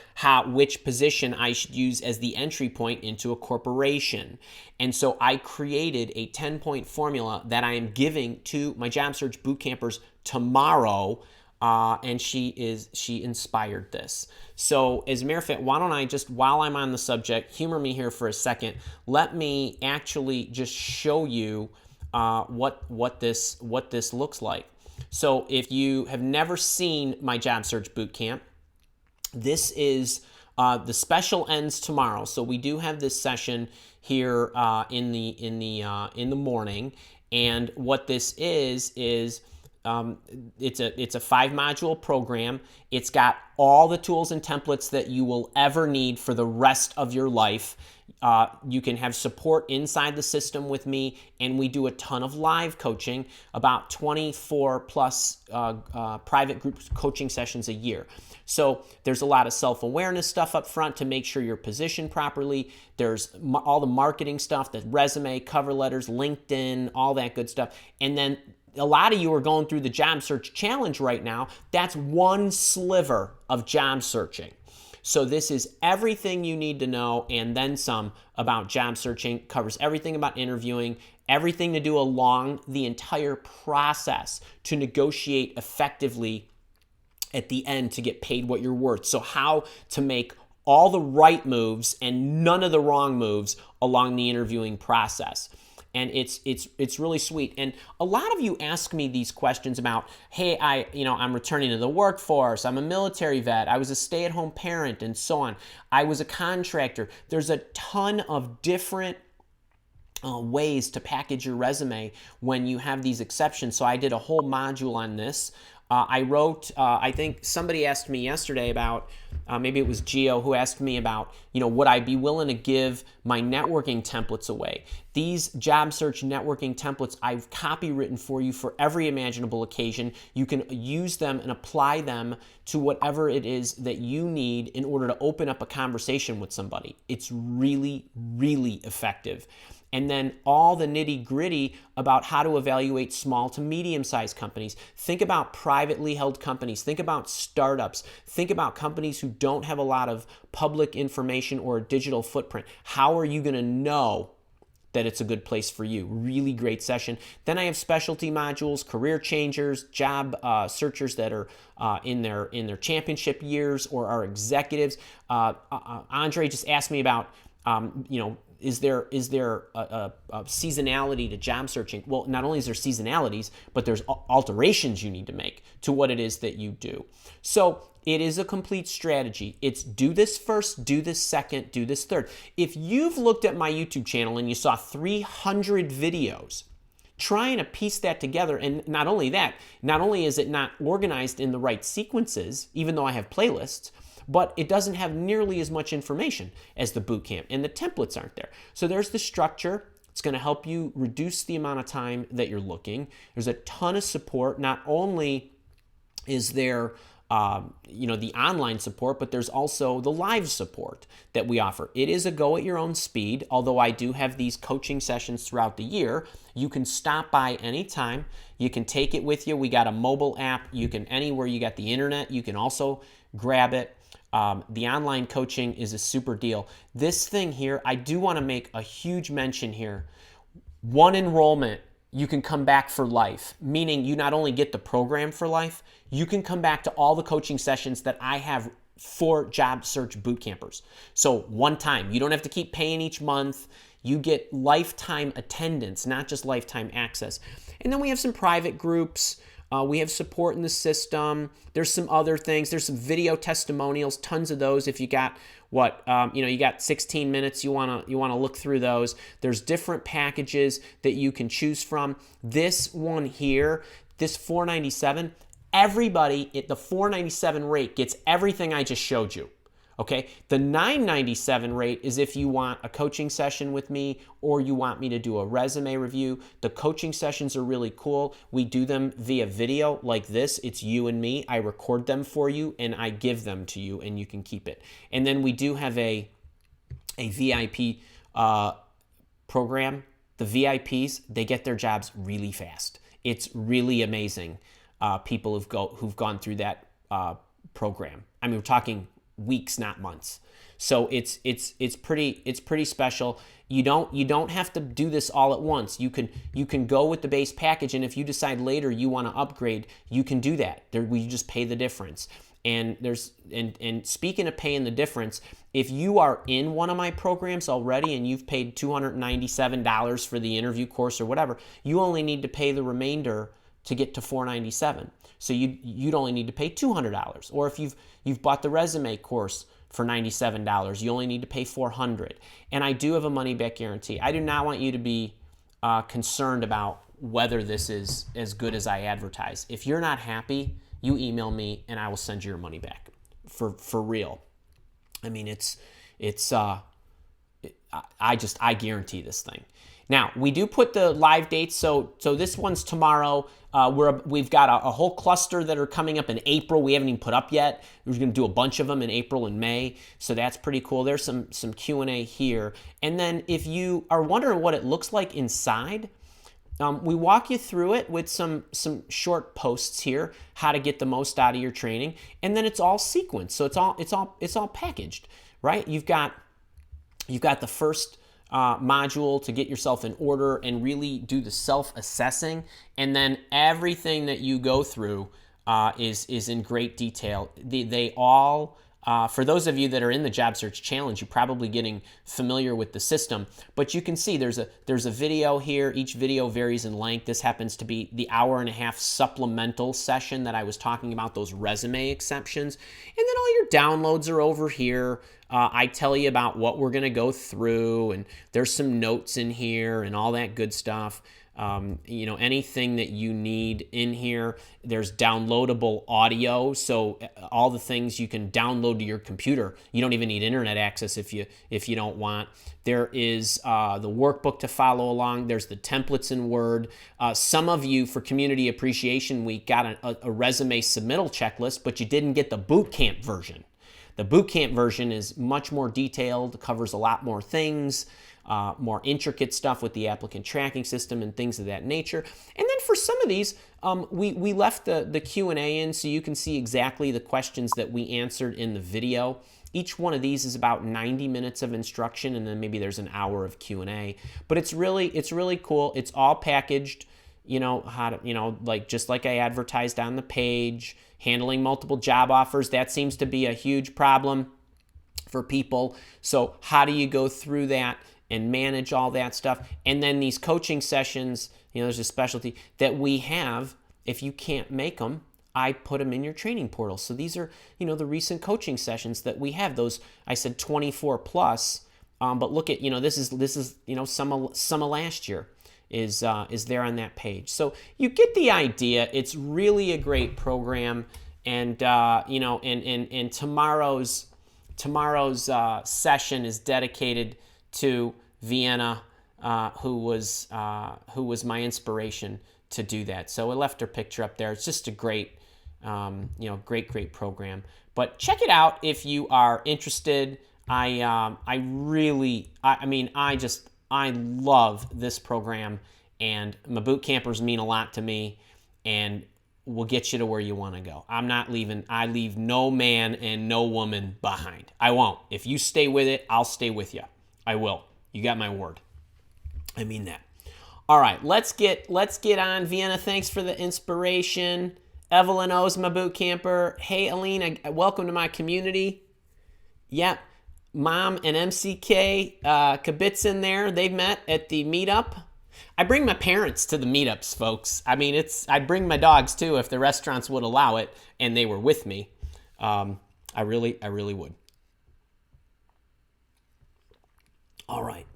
which position I should use as the entry point into a corporation. And so I created a 10-point formula that I am giving to my Job Search Bootcampers tomorrow. And she inspired this. So as a matter of fact, why don't I just, while I'm on the subject, humor me here for a second. Let me actually just show you what this looks like. So if you have never seen my Job Search Bootcamp, this is the special ends tomorrow. So we do have this session here in the morning, and what this is it's a 5-module program. It's got all the tools and templates that you will ever need for the rest of your life. You can have support inside the system with me, and we do a ton of live coaching, about 24 plus private group coaching sessions a year. So there's a lot of self-awareness stuff up front to make sure you're positioned properly. There's all the marketing stuff, the resume, cover letters, LinkedIn, all that good stuff. And then a lot of you are going through the Job Search Challenge right now. That's one sliver of job searching. So this is everything you need to know and then some about job searching. Covers everything about interviewing, everything to do along the entire process to negotiate effectively at the end to get paid what you're worth. So how to make all the right moves and none of the wrong moves along the interviewing process. And it's really sweet. And a lot of you ask me these questions about, hey, I'm returning to the workforce. I'm a military vet. I was a stay-at-home parent, and so on. I was a contractor. There's a ton of different ways to package your resume when you have these exceptions. So I did a whole module on this. I wrote, I think somebody asked me yesterday about, maybe it was Gio who asked me about, would I be willing to give my networking templates away? These job search networking templates I've copywritten for you for every imaginable occasion. You can use them and apply them to whatever it is that you need in order to open up a conversation with somebody. It's really, really effective. And then all the nitty-gritty about how to evaluate small to medium-sized companies. Think about privately held companies. Think about startups. Think about companies who don't have a lot of public information or a digital footprint. How are you going to know that it's a good place for you? Really great session. Then I have specialty modules, career changers, job searchers that are in their championship years or are executives. Andre just asked me about, is there a seasonality to job searching? Well, not only is there seasonalities, but there's alterations you need to make to what it is that you do. So it is a complete strategy. It's do this first, do this second, do this third. If you've looked at my YouTube channel and you saw 300 videos, trying to piece that together, and not only that, not only is it not organized in the right sequences, even though I have playlists, but it doesn't have nearly as much information as the bootcamp, and the templates aren't there. So there's the structure. It's going to help you reduce the amount of time that you're looking. There's a ton of support. Not only is there the online support, but there's also the live support that we offer. It is a go at your own speed, although I do have these coaching sessions throughout the year. You can stop by anytime. You can take it with you. We got a mobile app. You can, anywhere you got the internet, you can also grab it. The online coaching is a super deal. This thing here, I do want to make a huge mention here. One enrollment, you can come back for life, meaning you not only get the program for life, you can come back to all the coaching sessions that I have for job search boot campers. So one time, you don't have to keep paying each month. You get lifetime attendance, not just lifetime access. And then we have some private groups. We have support in the system. There's some other things. There's some video testimonials, tons of those. If you got you got 16 minutes, you wanna look through those. There's different packages that you can choose from. This one here, this $497, everybody at the $497 rate gets everything I just showed you. Okay, the $9.97 rate is if you want a coaching session with me or you want me to do a resume review. The coaching sessions are really cool. We do them via video like this. It's you and me. I record them for you and I give them to you and you can keep it. And then we do have a VIP program. The VIPs, they get their jobs really fast. It's really amazing. People who've gone through that program. I mean, we're talking weeks, not months. So it's pretty special. You don't have to do this all at once. You can go with the base package, and if you decide later you want to upgrade, you can do that. We just pay the difference. And speaking of paying the difference, if you are in one of my programs already and you've paid $297 for the interview course or whatever, you only need to pay the remainder to get to $497. So you'd only need to pay $200. Or if you've bought the resume course for $97, you only need to pay $400. And I do have a money back guarantee. I do not want you to be concerned about whether this is as good as I advertise. If you're not happy, you email me and I will send you your money back for real. I mean, I guarantee this thing. Now, we do put the live dates, so this one's tomorrow. We've got a whole cluster that are coming up in April. We haven't even put up yet. We're going to do a bunch of them in April and May, so that's pretty cool. There's some Q&A here. And then if you are wondering what it looks like inside, we walk you through it with some short posts here, how to get the most out of your training, and then it's all sequenced. So it's all packaged, right? You've got the first module to get yourself in order and really do the self-assessing, and then everything that you go through is in great detail. They all, for those of you that are in the Job Search Challenge, you're probably getting familiar with the system, but you can see there's a video here. Each video varies in length. This happens to be the hour-and-a-half supplemental session that I was talking about, those resume exceptions. And then all your downloads are over here. I tell you about what we're going to go through, and there's some notes in here and all that good stuff. Anything that you need in here. There's downloadable audio, so all the things you can download to your computer. You don't even need internet access if you don't want. There is the workbook to follow along. There's the templates in Word. Some of you, for Community Appreciation Week, got a resume submittal checklist, but you didn't get the boot camp version. The boot camp version is much more detailed, covers a lot more things, more intricate stuff with the applicant tracking system and things of that nature. And then for some of these, we left the Q&A in so you can see exactly the questions that we answered in the video. Each one of these is about 90 minutes of instruction, and then maybe there's an hour of Q&A. But it's really cool. It's all packaged, just like I advertised on the page. Handling multiple job offers, that seems to be a huge problem for people. So how do you go through that and manage all that stuff? And then these coaching sessions, there's a specialty that we have. If you can't make them, I put them in your training portal. So these are, the recent coaching sessions that we have. Those, I said 24 plus, but look at, this is some of last year is there on that page. So you get the idea. It's really a great program, and and tomorrow's session is dedicated to Vienna, who was my inspiration to do that. So I left her picture up there. It's just a great great program. But check it out if you are interested. I love this program, and my boot campers mean a lot to me, and will get you to where you want to go. I leave no man and no woman behind. I won't. If you stay with it, I'll stay with you. I will. You got my word. I mean that. All right, let's get on. Vienna, thanks for the inspiration. Evelyn O's my boot camper. Hey, Aline, welcome to my community. Yep. Mom and MCK Kibitz in there. They've met at the meetup. I bring my parents to the meetups, folks. I mean, I'd bring my dogs too if the restaurants would allow it and they were with me. I really would. All right.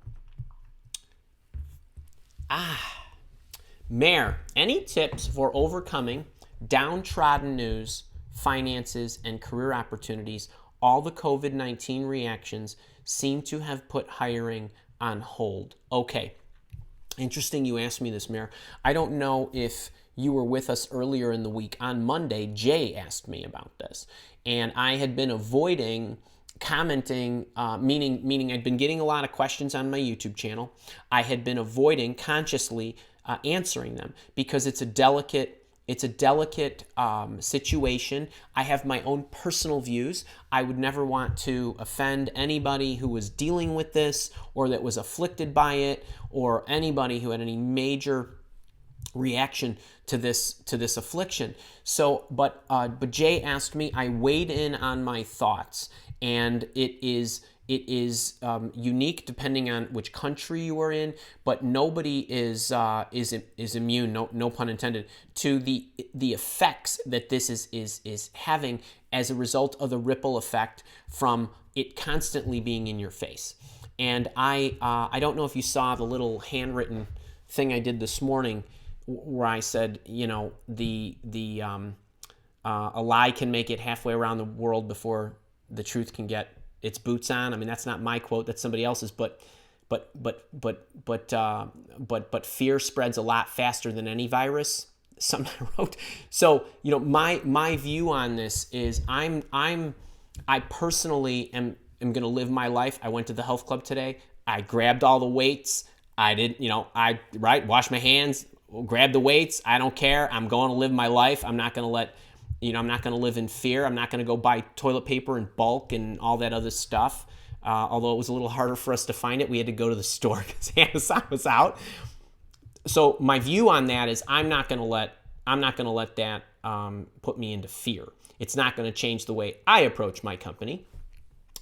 Mayor, any tips for overcoming downtrodden news, finances, and career opportunities all the COVID-19 reactions seem to have put hiring on hold. Okay. Interesting you asked me this, Mayor. I don't know if you were with us earlier in the week. On Monday, Jay asked me about this. And I had been avoiding commenting, meaning I'd been getting a lot of questions on my YouTube channel. I had been avoiding consciously answering them because it's a delicate situation. I have my own personal views. I would never want to offend anybody who was dealing with this or that was afflicted by it, or anybody who had any major reaction to this affliction. So, but Jay asked me. I weighed in on my thoughts, and it is unique depending on which country you are in, but nobody is immune, no pun intended, to the effects that this is having as a result of the ripple effect from it constantly being in your face. And I don't know if you saw the little handwritten thing I did this morning where I said, a lie can make it halfway around the world before the truth can get its boots on. I mean, that's not my quote, that's somebody else's, but fear spreads a lot faster than any virus. Something I wrote. So, my view on this is I personally am going to live my life. I went to the health club today. I grabbed all the weights. I did, wash my hands, grab the weights. I don't care. I'm going to live my life. I'm not going to let I'm not going to live in fear. I'm not going to go buy toilet paper in bulk and all that other stuff. Although it was a little harder for us to find it. We had to go to the store because Amazon was out. So my view on that is I'm not going to let that put me into fear. It's not going to change the way I approach my company.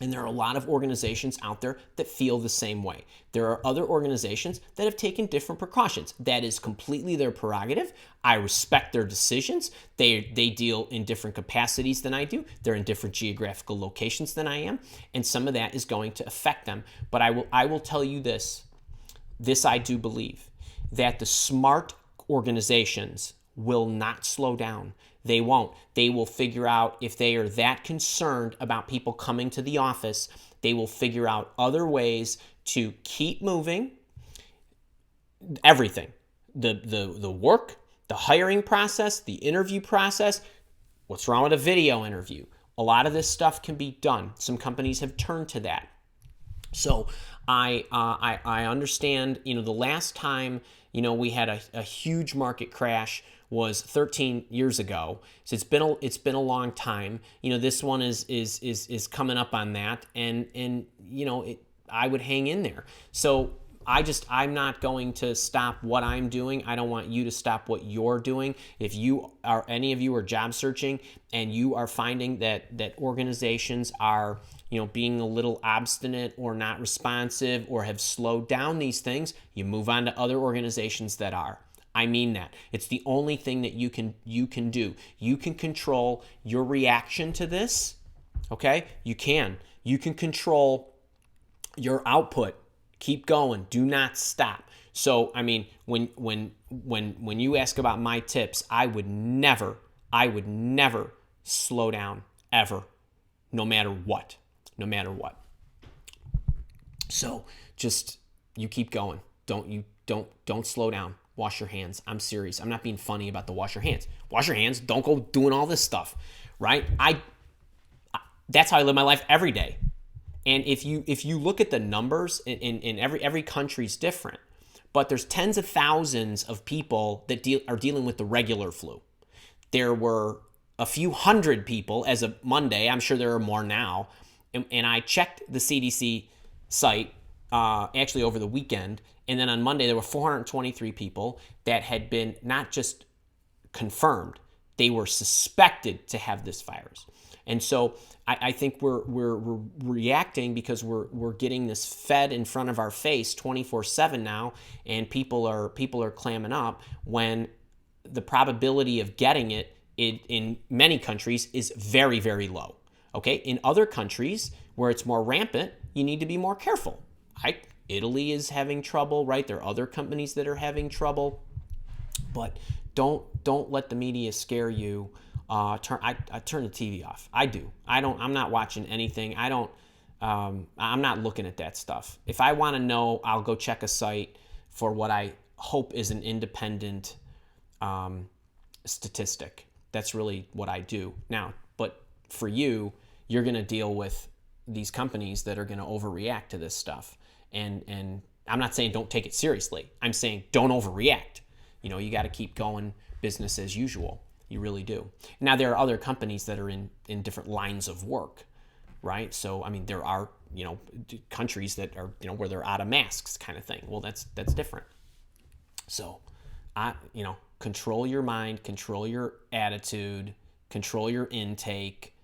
And there are a lot of organizations out there that feel the same way. There are other organizations that have taken different precautions. That is completely their prerogative. I respect their decisions. They deal in different capacities than I do. They're in different geographical locations than I am. And some of that is going to affect them. But I will tell you this. This I do believe, that the smart organizations will not slow down. They won't. They will figure out, if they are that concerned about people coming to the office, they will figure out other ways to keep moving everything. The work, the hiring process, the interview process. What's wrong with a video interview? A lot of this stuff can be done. Some companies have turned to that. So I understand, the last time, we had a huge market crash was 13 years ago. So it's been a long time. This one is coming up on that, and I would hang in there. So I'm not going to stop what I'm doing. I don't want you to stop what you're doing. If any of you are job searching and you are finding that organizations are being a little obstinate or not responsive or have slowed down these things, you move on to other organizations that are. I mean that. It's the only thing that you can do. You can control your reaction to this. Okay? You can control your output. Keep going. Do not stop. So, I mean, when you ask about my tips, I would never slow down ever, no matter what. So, just you keep going. Don't slow down. Wash your hands. I'm serious. I'm not being funny about the wash your hands. Wash your hands. Don't go doing all this stuff, right? That's how I live my life every day. And if you look at the numbers, in every country's different, but there's tens of thousands of people that are dealing with the regular flu. There were a few hundred people as of Monday. I'm sure there are more now. And I checked the CDC site actually over the weekend. And then on Monday, there were 423 people that had been not just confirmed, they were suspected to have this virus. And so I think we're reacting because we're getting this fed in front of our face 24/7 now, and people are clamming up when the probability of getting it in many countries is very, very low. Okay, in other countries where it's more rampant, you need to be more careful. Italy is having trouble, right? There are other companies that are having trouble, but don't let the media scare you I turn the TV off. I do. I'm not watching anything. I'm not looking at that stuff. If I want to know, I'll go check a site for what I hope is an independent statistic. That's really what I do. Now, but for you, you're going to deal with these companies that are going to overreact to this stuff. And I'm not saying don't take it seriously. I'm saying don't overreact. You got to keep going business as usual. You really do. Now, there are other companies that are in different lines of work, right? So, I mean, there are, countries that are, where they're out of masks kind of thing. Well, that's different. So, control your mind, control your attitude, control your intake,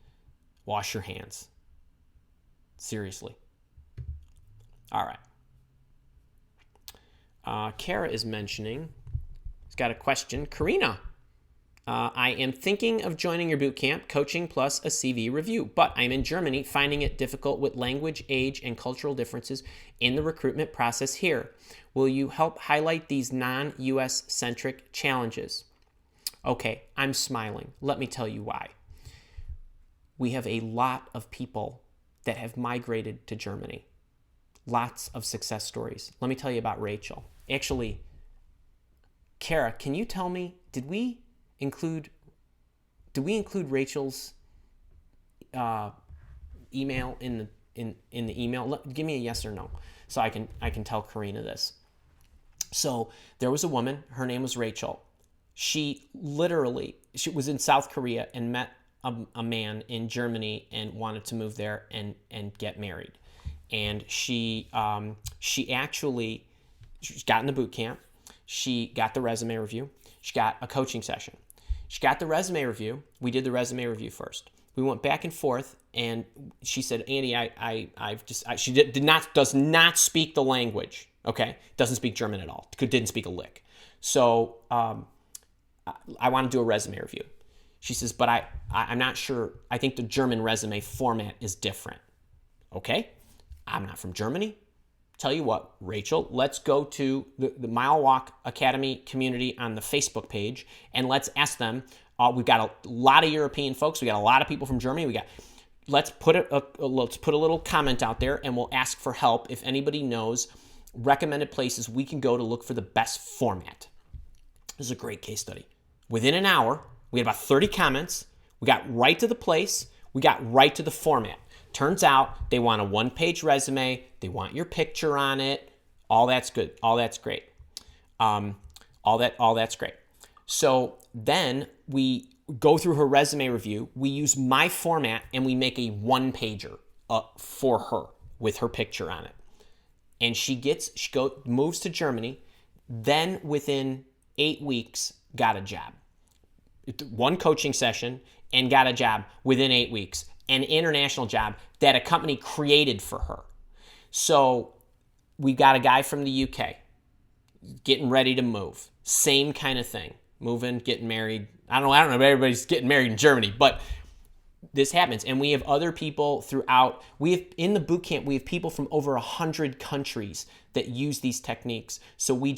wash your hands. Seriously. All right. Kara is mentioning, he's got a question. Karina, I am thinking of joining your boot camp, coaching plus a CV review, but I'm in Germany, finding it difficult with language, age, and cultural differences in the recruitment process here. Will you help highlight these non-US centric challenges? Okay, I'm smiling. Let me tell you why. We have a lot of people that have migrated to Germany. Lots of success stories. Let me tell you about Rachel. Actually, Kara, can you tell me, did we include Rachel's email in the email? Give me a yes or no, so I can tell Karina this. So there was a woman. Her name was Rachel. She was in South Korea and met a man in Germany and wanted to move there and get married. And she got in the boot camp. She got the resume review. She got a coaching session. She got the resume review. We did the resume review first. We went back and forth, and she said, "Andy, she does not speak the language. Okay, doesn't speak German at all. Didn't speak a lick. So I want to do a resume review." She says, "But I'm not sure. I think the German resume format is different." Okay, I'm not from Germany. Tell you what, Rachel, let's go to the Mile Walk Academy community on the Facebook page, and let's ask them. We've got a lot of European folks. We got a lot of people from Germany. Let's put a little comment out there, and we'll ask for help if anybody knows recommended places we can go to look for the best format. This is a great case study. Within an hour, we had about 30 comments. We got right to the place. We got right to the format. Turns out they want a one-page resume. They want your picture on it. All that's good. All that's great. All that's great. So then we go through her resume review. We use my format and we make a one-pager for her with her picture on it. And she moves to Germany. Then within 8 weeks, got a job. One coaching session and got a job within 8 weeks. An international job that a company created for her. So we got a guy from the UK getting ready to move. Same kind of thing. Moving, getting married. I don't know if everybody's getting married in Germany, but this happens. And we have other people throughout. In the boot camp, we have people from over 100 countries that use these techniques. So we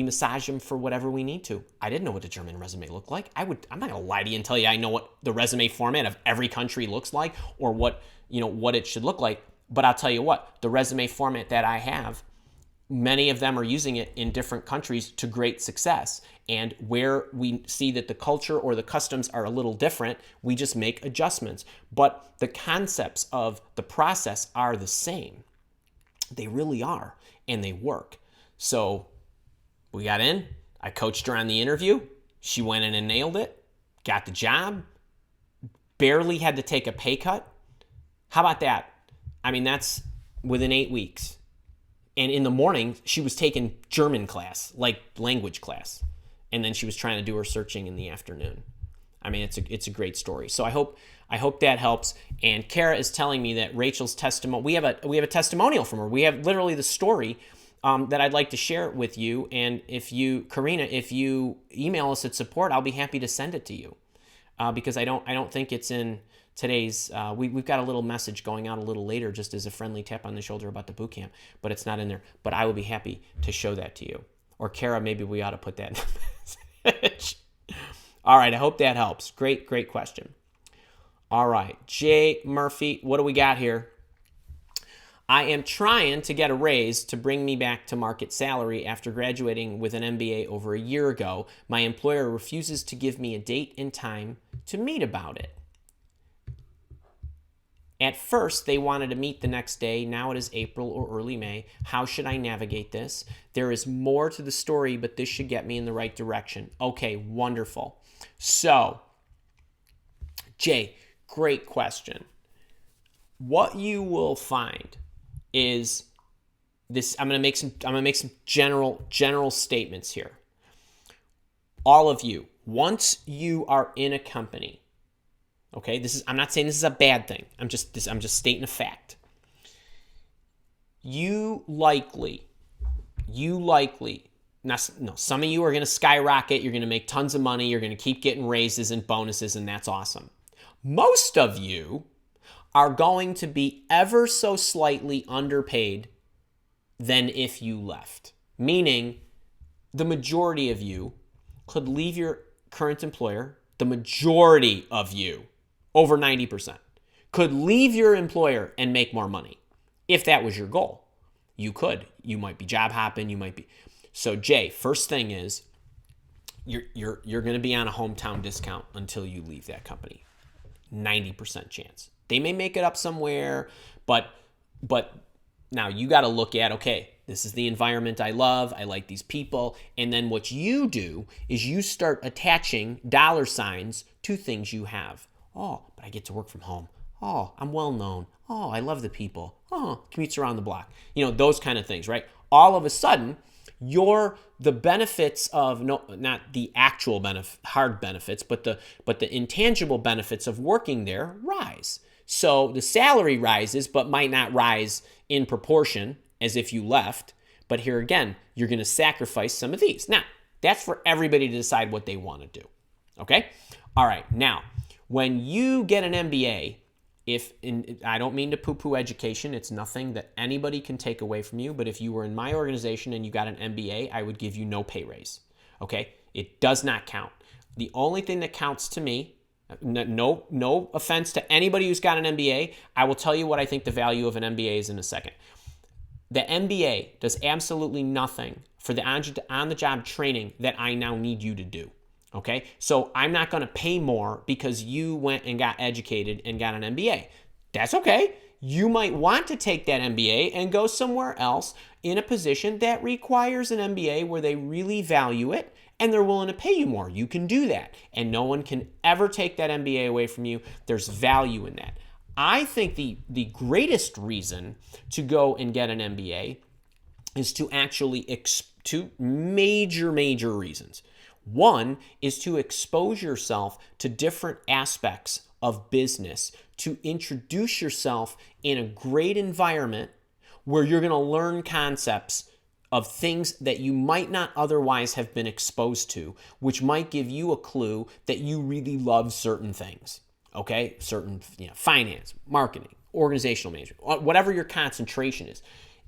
massage them for whatever we need to. I didn't know what the German resume looked like. I'm not going to lie to you and tell you I know what the resume format of every country looks like or what it should look like. But I'll tell you what, the resume format that I have, many of them are using it in different countries to great success. And where we see that the culture or the customs are a little different, we just make adjustments. But the concepts of the process are the same. They really are, and they work. So we got in. I coached her on the interview. She went in and nailed it. Got the job. Barely had to take a pay cut. How about that? I mean, that's within 8 weeks. And in the morning, she was taking German class, like language class. And then she was trying to do her searching in the afternoon. I mean, it's a great story. So I hope that helps. And Kara is telling me that Rachel's testimony, we have a testimonial from her. We have literally the story that I'd like to share with you. And Karina, if you email us at support, I'll be happy to send it to you. Because I don't think it's in today's, we've got a little message going out a little later just as a friendly tap on the shoulder about the boot camp, but it's not in there. But I will be happy to show that to you. Or Kara, maybe we ought to put that in the message. All right, I hope that helps. Great question. All right, Jay Murphy, what do we got here? I am trying to get a raise to bring me back to market salary after graduating with an MBA over a year ago. My employer refuses to give me a date and time to meet about it. At first, they wanted to meet the next day. Now it is April or early May. How should I navigate this? There is more to the story, but this should get me in the right direction. Okay, wonderful. So, Jay, great question. What you will find is this. I'm going to make some general statements here. All of you, once you are in a company, okay, I'm not saying this is a bad thing. I'm just stating a fact. You likely, some of you are going to skyrocket. You're going to make tons of money. You're going to keep getting raises and bonuses, and that's awesome. Most of you are going to be ever so slightly underpaid than if you left. Meaning, the majority of you could leave your current employer. The majority of you, over 90%, could leave your employer and make more money. If that was your goal, you could. You might be job hopping. You might be. So, Jay, first thing is you're going to be on a hometown discount until you leave that company. 90% chance. They may make it up somewhere, but now you got to look at, okay, this is the environment I love. I like these people. And then what you do is you start attaching dollar signs to things you have. Oh, but I get to work from home. Oh, I'm well known. Oh, I love the people. Oh, commutes around the block. Those kind of things, right? All of a sudden, the benefits of not the actual hard benefits, but the intangible benefits of working there rise. So the salary rises, but might not rise in proportion as if you left. But here again, you're going to sacrifice some of these. Now, that's for everybody to decide what they want to do. Okay? All right. Now, when you get an MBA, I don't mean to poo-poo education. It's nothing that anybody can take away from you. But if you were in my organization and you got an MBA, I would give you no pay raise. Okay? It does not count. The only thing that counts to me, no offense to anybody who's got an MBA, I will tell you what I think the value of an MBA is in a second. The MBA does absolutely nothing for the on-the-job training that I now need you to do. Okay, so I'm not going to pay more because you went and got educated and got an MBA. That's okay. You might want to take that MBA and go somewhere else in a position that requires an MBA where they really value it and they're willing to pay you more. You can do that, and no one can ever take that MBA away from you. There's value in that. I think the greatest reason to go and get an MBA is to actually two major reasons. One is to expose yourself to different aspects of business, to introduce yourself in a great environment where you're going to learn concepts of things that you might not otherwise have been exposed to, which might give you a clue that you really love certain things. Okay? Certain, finance, marketing, organizational management, whatever your concentration is.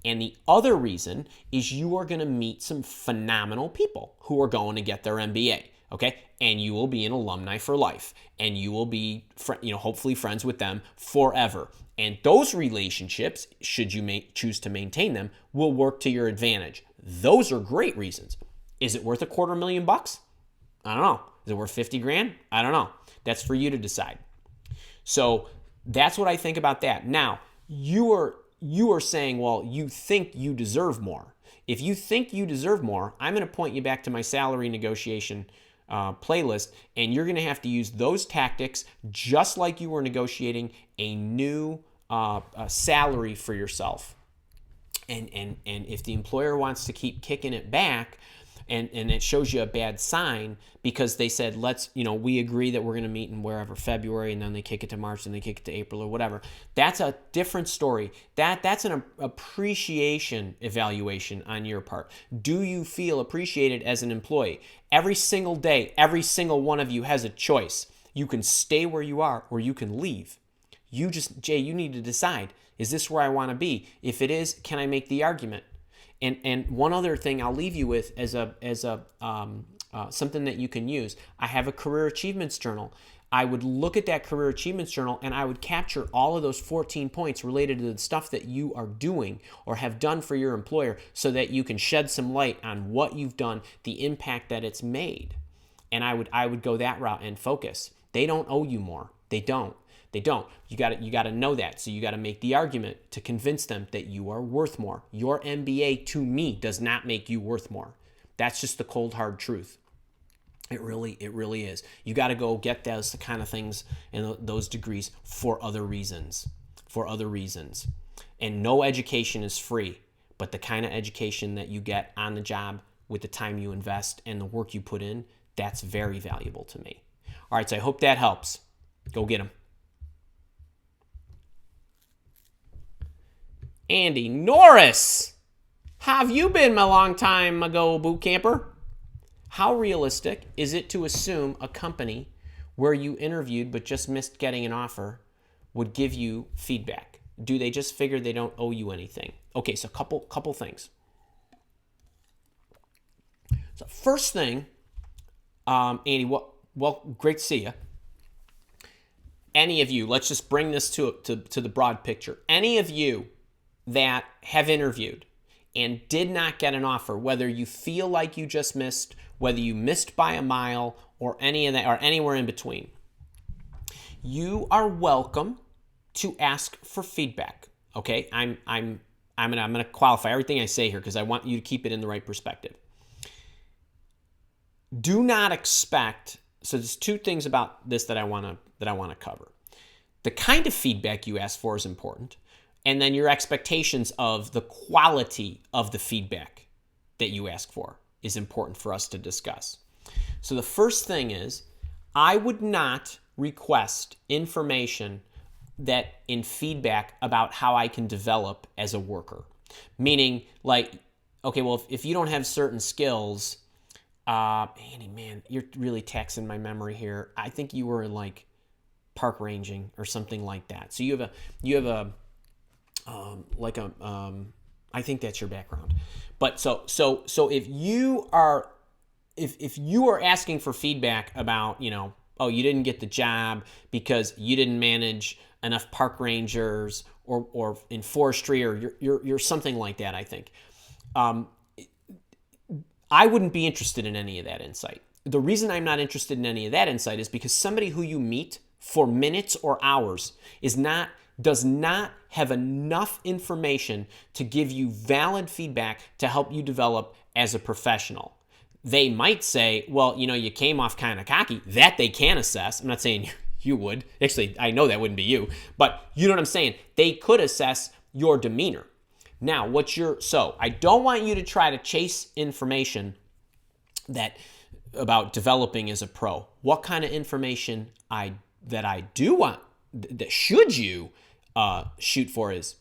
And the other reason is you are going to meet some phenomenal people who are going to get their MBA, okay? And you will be an alumni for life, and you will be, hopefully friends with them forever. And those relationships, should you choose to maintain them, will work to your advantage. Those are great reasons. Is it worth $250,000? I don't know. Is it worth 50 grand? I don't know. That's for you to decide. So that's what I think about that. Now, you are saying, well, you think you deserve more. If you think you deserve more, I'm going to point you back to my salary negotiation playlist, and you're going to have to use those tactics just like you were negotiating a new salary for yourself. And if the employer wants to keep kicking it back, and it shows you a bad sign because they said, we agree that we're going to meet in wherever February, and then they kick it to March, and they kick it to April or whatever. That's a different story. That's an appreciation evaluation on your part. Do you feel appreciated as an employee? Every single day, every single one of you has a choice. You can stay where you are or you can leave. Jay, you need to decide, is this where I want to be? If it is, can I make the argument? And one other thing I'll leave you with as a something that you can use. I have a career achievements journal. I would look at that career achievements journal and I would capture all of those 14 points related to the stuff that you are doing or have done for your employer so that you can shed some light on what you've done, the impact that it's made. And I would go that route and focus. They don't owe you more. They don't. They don't. You got to know that. So you got to make the argument to convince them that you are worth more. Your MBA to me does not make you worth more. That's just the cold hard truth. It really is. You got to go get those kind of things and those degrees for other reasons. And no education is free, but the kind of education that you get on the job with the time you invest and the work you put in, that's very valuable to me. All right, so I hope that helps. Go get them. Andy Norris, how have you been, my long time ago boot camper? How realistic is it to assume a company where you interviewed but just missed getting an offer would give you feedback? Do they just figure they don't owe you anything? Okay, so couple things. So first thing, Andy, well, great to see you. Any of you, let's just bring this to the broad picture. Any of you that have interviewed and did not get an offer, whether you feel like you just missed, whether you missed by a mile or any of that, or anywhere in between, you are welcome to ask for feedback. Okay, I'm gonna qualify everything I say here because I want you to keep it in the right perspective. Do not expect. So there's two things about this that I want to cover. The kind of feedback you ask for is important, and then your expectations of the quality of the feedback that you ask for is important for us to discuss. So the first thing is, I would not request information that in feedback about how I can develop as a worker. Meaning, like, okay, well, if you don't have certain skills, Andy, man, you're really taxing my memory here. I think you were in like park ranging or something like that. So you have a I think that's your background. But so if you are asking for feedback about, oh, you didn't get the job because you didn't manage enough park rangers or in forestry, or you're something like that, I think. I wouldn't be interested in any of that insight. The reason I'm not interested in any of that insight is because somebody who you meet for minutes or hours does not have enough information to give you valid feedback to help you develop as a professional. They might say, well, you came off kind of cocky. That they can assess. I'm not saying you would. Actually, I know that wouldn't be you. But you know what I'm saying? They could assess your demeanor. Now, so I don't want you to try to chase information about developing as a pro. What kind of information that I do want, that should you shoot for, is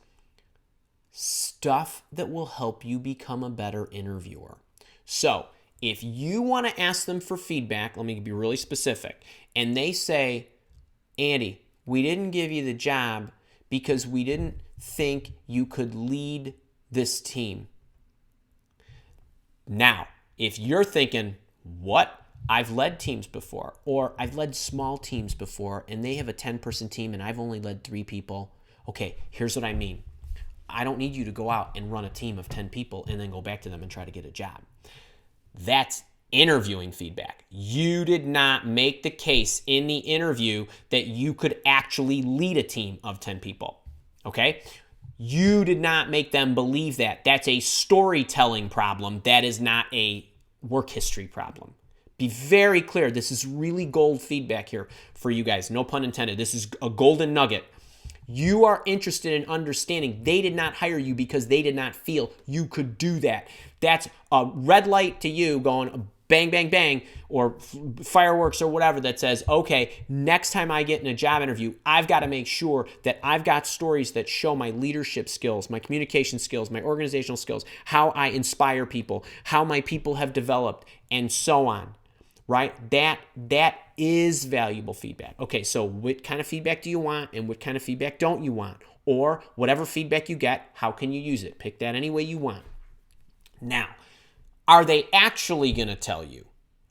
stuff that will help you become a better interviewer. So if you want to ask them for feedback, let me be really specific, and they say, Andy, we didn't give you the job because we didn't think you could lead this team. Now, if you're thinking, what? I've led teams before, or I've led small teams before, and they have a 10-person team, and I've only led 3 people. Okay, here's what I mean. I don't need you to go out and run a team of 10 people and then go back to them and try to get a job. That's interviewing feedback. You did not make the case in the interview that you could actually lead a team of 10 people. Okay? You did not make them believe that. That's a storytelling problem. That is not a work history problem. Be very clear. This is really gold feedback here for you guys. No pun intended. This is a golden nugget. You are interested in understanding they did not hire you because they did not feel you could do that. That's a red light to you going bang, bang, bang, or fireworks or whatever that says, okay, next time I get in a job interview, I've got to make sure that I've got stories that show my leadership skills, my communication skills, my organizational skills, how I inspire people, how my people have developed, and so on. Right? That is valuable feedback. Okay, so what kind of feedback do you want and what kind of feedback don't you want? Or whatever feedback you get, how can you use it? Pick that any way you want. Now, are they actually going to tell you?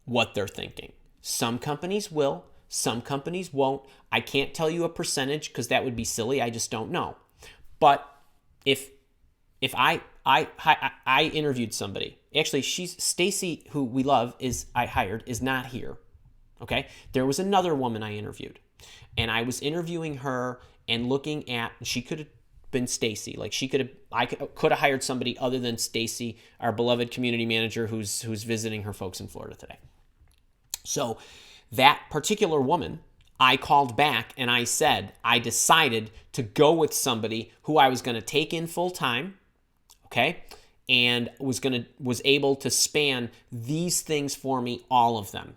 what they're thinking. Some companies will, some companies won't. I can't tell you a percentage because that would be silly. I just don't know. But if I interviewed somebody, actually she's Stacy, who we love, I hired, is not here. Okay? There was another woman I interviewed, and I was interviewing her and looking at, she could have been Stacy. Like I could have hired somebody other than Stacy, our beloved community manager who's visiting her folks in Florida today. So that particular woman, I called back and I said, I decided to go with somebody who I was going to take in full time, okay? And was able to span these things for me, all of them.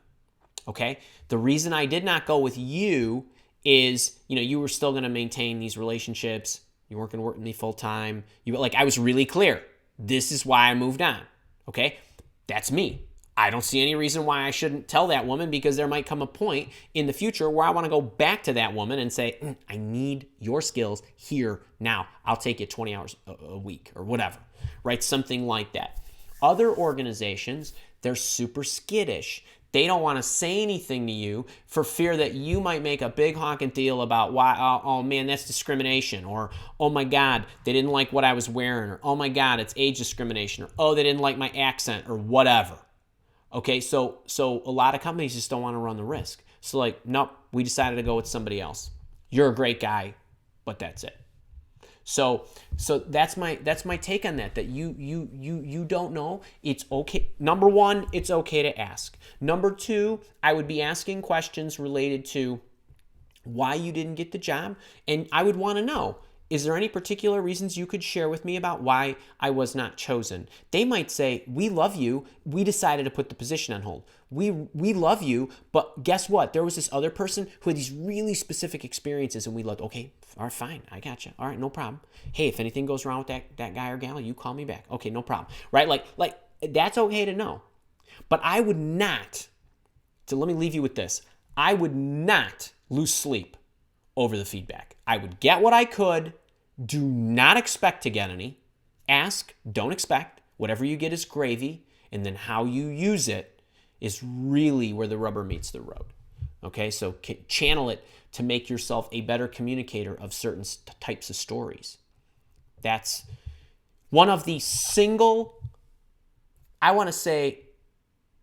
Okay? The reason I did not go with you is, you were still going to maintain these relationships. You weren't going to work with me full time. I was really clear. This is why I moved on. Okay? That's me. I don't see any reason why I shouldn't tell that woman, because there might come a point in the future where I want to go back to that woman and say, I need your skills here now. I'll take you 20 hours a week or whatever, right? Something like that. Other organizations, they're super skittish. They don't want to say anything to you for fear that you might make a big honking deal about why, oh man, that's discrimination, or oh my God, they didn't like what I was wearing, or oh my God, it's age discrimination, or oh, they didn't like my accent, or whatever. Okay, so a lot of companies just don't want to run the risk. So nope, we decided to go with somebody else. You're a great guy, but that's it. So that's my take on that you don't know. It's okay. Number one, it's okay to ask. Number two, I would be asking questions related to why you didn't get the job, and I would want to know, is there any particular reasons you could share with me about why I was not chosen? They might say, we love you. We decided to put the position on hold. We love you, but guess what? There was this other person who had these really specific experiences, and we loved, okay, all right, fine, I got you. All right, no problem. Hey, if anything goes wrong with that guy or gal, you call me back. Okay, no problem. Right? Like that's okay to know. But I would not, so let me leave you with this. I would not lose sleep over the feedback. I would get what I could. Do not expect to get any. Ask, don't expect. Whatever you get is gravy. And then how you use it is really where the rubber meets the road. Okay, so channel it to make yourself a better communicator of certain types of stories. That's one of the I want to say,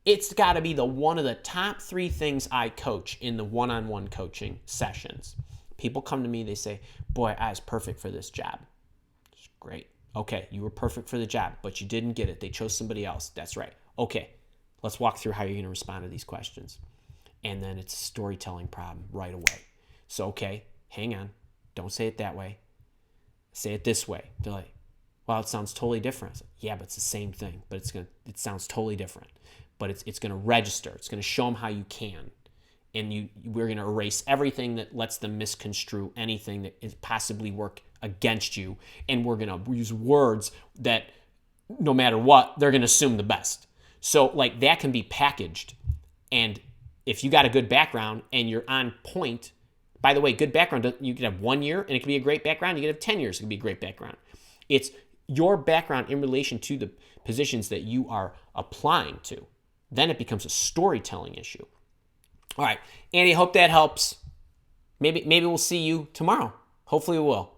it's got to be one of the top 3 things I coach in the one-on-one coaching sessions. People come to me, they say, boy, I was perfect for this job. It's great. Okay, you were perfect for the job, but you didn't get it. They chose somebody else. That's right. Okay, let's walk through how you're going to respond to these questions. And then it's a storytelling problem right away. So, okay, hang on. Don't say it that way. Say it this way. They're like, well, it sounds totally different. Like, yeah, but it's the same thing, but it sounds totally different. But it's going to register. It's going to show them how you can. And we're going to erase everything that lets them misconstrue anything that is possibly work against you. And we're going to use words that no matter what, they're going to assume the best. So that can be packaged. And if you got a good background and you're on point, by the way, good background, you could have 1 year and it could be a great background. You could have 10 years, it could be a great background. It's your background in relation to the positions that you are applying to. Then it becomes a storytelling issue. All right, Andy, hope that helps. Maybe we'll see you tomorrow. Hopefully we will.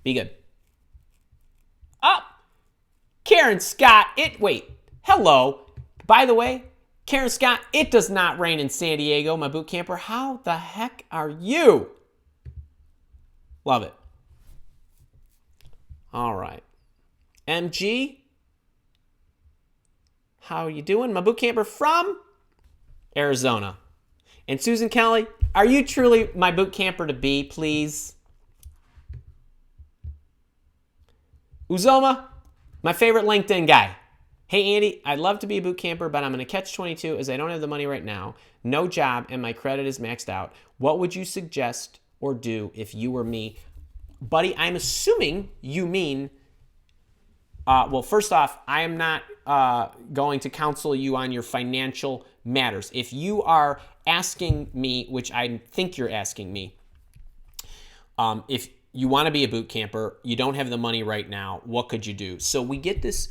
Be good. Oh, Karen Scott, hello. By the way, Karen Scott, it does not rain in San Diego, my boot camper. How the heck are you? Love it. All right. MG, how are you doing? My boot camper from Arizona. And Susan Kelly, are you truly my boot camper to be, please? Uzoma, my favorite LinkedIn guy. Hey, Andy, I'd love to be a boot camper, but I'm going to catch 22 as I don't have the money right now, no job, and my credit is maxed out. What would you suggest or do if you were me? Buddy, I'm assuming you mean, well, first off, I am not going to counsel you on your financial matters. If you are asking me, which I think you're asking me, if you want to be a boot camper, you don't have the money right now, what could you do? So we get this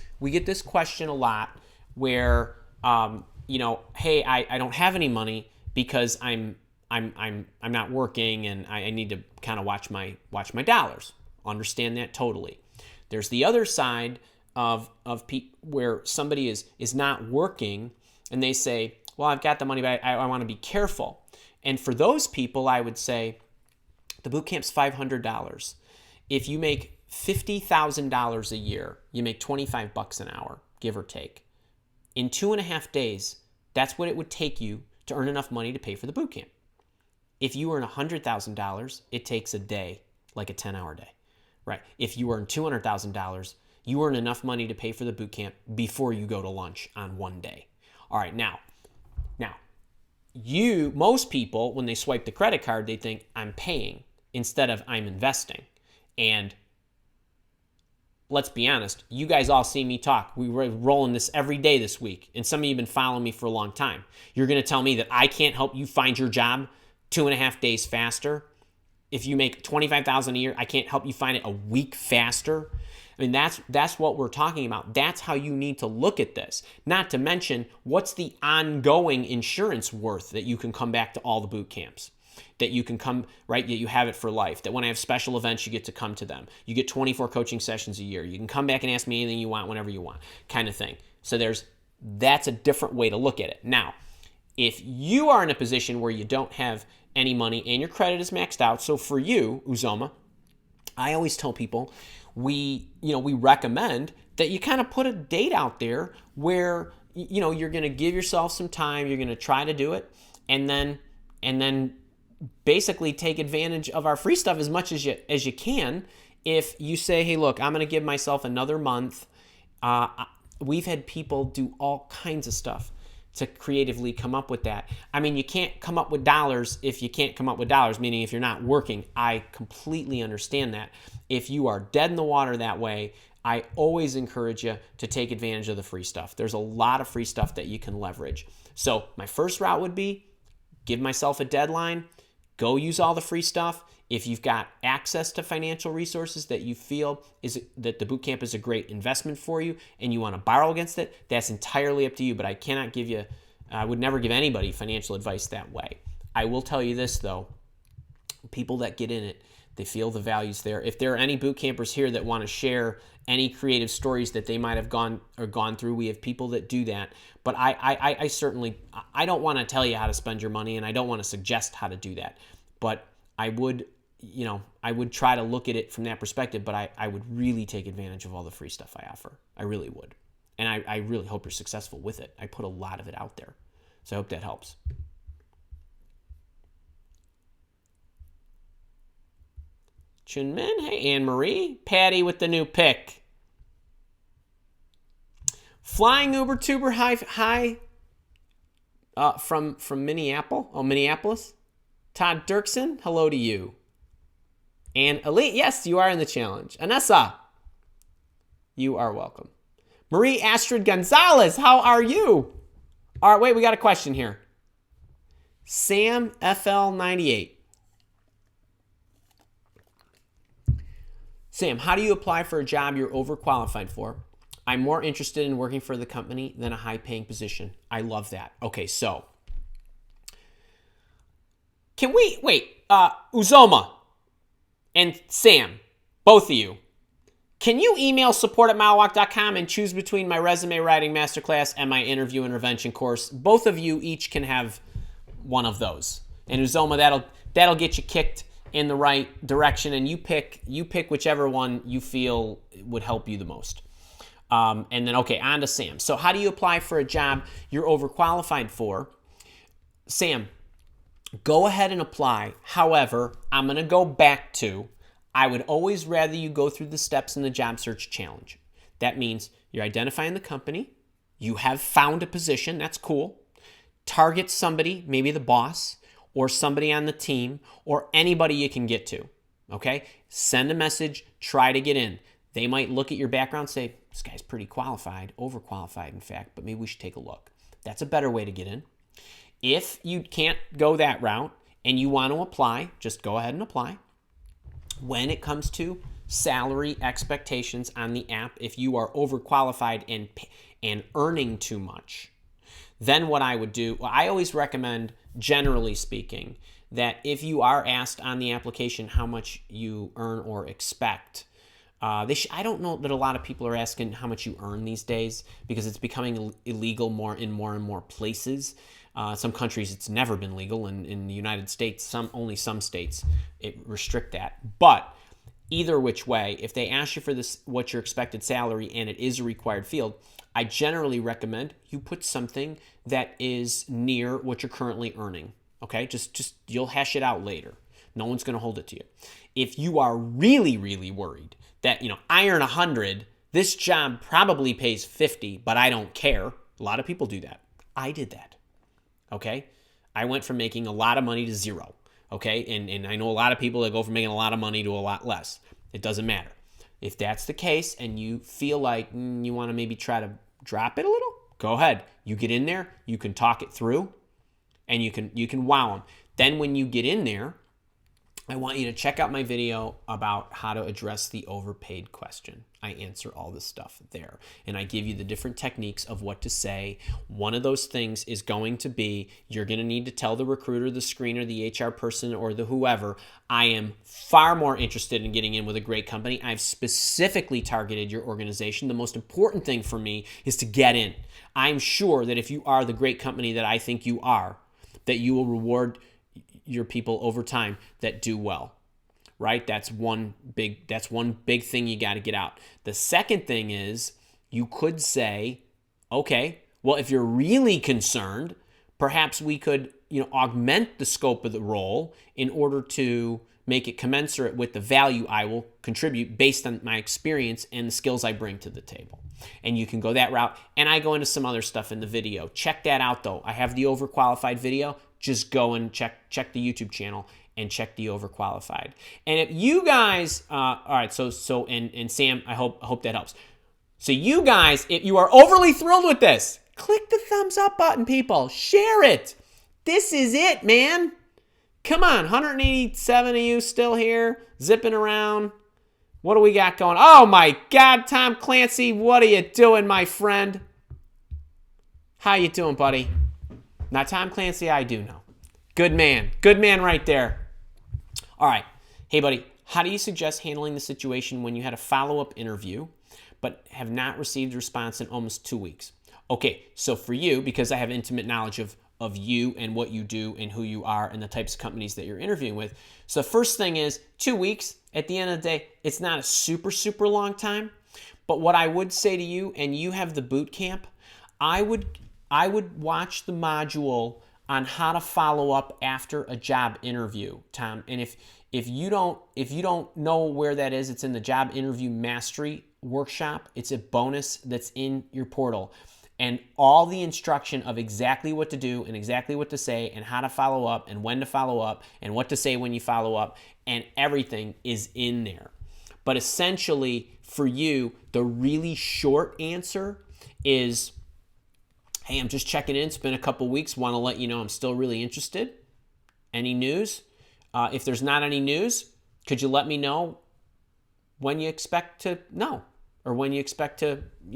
question a lot where hey, I don't have any money because I'm not working and I need to kind of watch my dollars. Understand that totally. There's the other side of where somebody is not working and they say, well, I've got the money, but I want to be careful. And for those people, I would say the boot camp's $500. If you make $50,000 a year, you make $25 an hour, give or take. In 2.5 days, that's what it would take you to earn enough money to pay for the boot camp. If you earn $100,000, it takes a day, like a 10-hour day, right? If you earn $200,000, you earn enough money to pay for the boot camp before you go to lunch on one day. All right, now, most people, when they swipe the credit card, they think I'm paying instead of I'm investing. And let's be honest, you guys all see me talk. We were rolling this every day this week, and some of you have been following me for a long time. You're going to tell me that I can't help you find your job 2.5 days faster? If you make $25,000 a year, I can't help you find it a week faster? I mean, that's what we're talking about. That's how you need to look at this. Not to mention, what's the ongoing insurance worth that you can come back to all the boot camps? That you can come, right, that you have it for life. That when I have special events, you get to come to them. You get 24 coaching sessions a year. You can come back and ask me anything you want whenever you want, kind of thing. So that's a different way to look at it. Now, if you are in a position where you don't have any money and your credit is maxed out, so for you, Uzoma, I always tell people, we recommend that you kind of put a date out there where, you're going to give yourself some time, you're going to try to do it, and then basically take advantage of our free stuff as much as you can. If you say, hey, look, I'm going to give myself another month. We've had people do all kinds of stuff to creatively come up with that. I mean, you can't come up with dollars if you can't come up with dollars, meaning if you're not working. I completely understand that. If you are dead in the water that way, I always encourage you to take advantage of the free stuff. There's a lot of free stuff that you can leverage. So my first route would be give myself a deadline, go use all the free stuff. If you've got access to financial resources that you feel that the boot camp is a great investment for you and you want to borrow against it, that's entirely up to you. But I would never give anybody financial advice that way. I will tell you this, though. People that get in it, they feel the value's there. If there are any boot campers here that want to share any creative stories that they might have gone through, we have people that do that. But I certainly don't want to tell you how to spend your money, and I don't want to suggest how to do that. But I would try to look at it from that perspective, but I would really take advantage of all the free stuff I offer. I really would. And I really hope you're successful with it. I put a lot of it out there. So I hope that helps. Chunmin, hey, Anne-Marie. Patty with the new pick. Flying Uber Tuber, hi. From Minneapolis. Todd Dirksen, hello to you. And Elite, yes, you are in the challenge. Anessa, you are welcome. Marie Astrid Gonzalez, how are you? All right, wait, we got a question here. Sam FL98. Sam, how do you apply for a job you're overqualified for? I'm more interested in working for the company than a high-paying position. I love that. Okay, so can we, Uzoma and Sam, both of you, can you email support@milewalk.com and choose between my resume writing masterclass and my interview intervention course? Both of you each can have one of those. And Uzoma, that'll get you kicked in the right direction, and you pick whichever one you feel would help you the most. And then, okay, on to Sam. So how do you apply for a job you're overqualified for? Sam, go ahead and apply. However, I'm going to go back to, I would always rather you go through the steps in the job search challenge. That means you're identifying the company, you have found a position, that's cool. Target somebody, maybe the boss, or somebody on the team, or anybody you can get to, okay? Send a message, try to get in. They might look at your background and say, this guy's pretty qualified, overqualified in fact, but maybe we should take a look. That's a better way to get in. If you can't go that route and you want to apply, just go ahead and apply. When it comes to salary expectations on the app, if you are overqualified and earning too much, Then what I would do, well, I always recommend, generally speaking, that if you are asked on the application how much you earn or expect, I don't know that a lot of people are asking how much you earn these days because it's becoming illegal more and more places. Some countries it's never been legal, and in the United States, only some states restrict that. But either which way, if they ask you for what your expected salary and it is a required field, I generally recommend you put something that is near what you're currently earning. Okay, just you'll hash it out later. No one's going to hold it to you. If you are really, really worried that, I earn 100, this job probably pays 50, but I don't care. A lot of people do that. I did that. Okay, I went from making a lot of money to zero. Okay, and I know a lot of people that go from making a lot of money to a lot less. It doesn't matter. If that's the case and you feel like you want to maybe try to drop it a little, go ahead. You get in there, you can talk it through, and you can wow them. Then when you get in there, I want you to check out my video about how to address the overpaid question. I answer all this stuff there, and I give you the different techniques of what to say. One of those things is going to be, you're going to need to tell the recruiter, the screener, the HR person, or the whoever, I am far more interested in getting in with a great company. I've specifically targeted your organization. The most important thing for me is to get in. I'm sure that if you are the great company that I think you are, that you will reward your people over time that do well, right? That's one big thing you got to get out. The second thing is, you could say, okay, well, if you're really concerned, perhaps we could, augment the scope of the role in order to make it commensurate with the value I will contribute based on my experience and the skills I bring to the table. And you can go that route. And I go into some other stuff in the video. Check that out, though. I have the overqualified video. Just go and check the YouTube channel and check the overqualified. And if you guys, all right, so and Sam, I hope that helps. So you guys, if you are overly thrilled with this, click the thumbs up button, people. Share it. This is it, man. Come on, 187 of you still here, zipping around. What do we got going? Oh my God, Tom Clancy, what are you doing, my friend? How you doing, buddy? Now, Tom Clancy, I do know. Good man right there. All right. Hey, buddy, how do you suggest handling the situation when you had a follow-up interview but have not received a response in almost 2 weeks? Okay, so for you, because I have intimate knowledge of you and what you do and who you are and the types of companies that you're interviewing with. So the first thing is 2 weeks. At the end of the day, it's not a super, super long time. But what I would say to you, and you have the boot camp, I would watch the module on how to follow up after a job interview, Tom. And if you don't know where that is, it's in the Job Interview Mastery Workshop. It's a bonus that's in your portal. And all the instruction of exactly what to do and exactly what to say and how to follow up and when to follow up and what to say when you follow up and everything is in there. But essentially, for you, the really short answer is, hey, I'm just checking in. It's been a couple weeks. Want to let you know I'm still really interested. Any news? If there's not any news, could you let me know when you expect to know or when you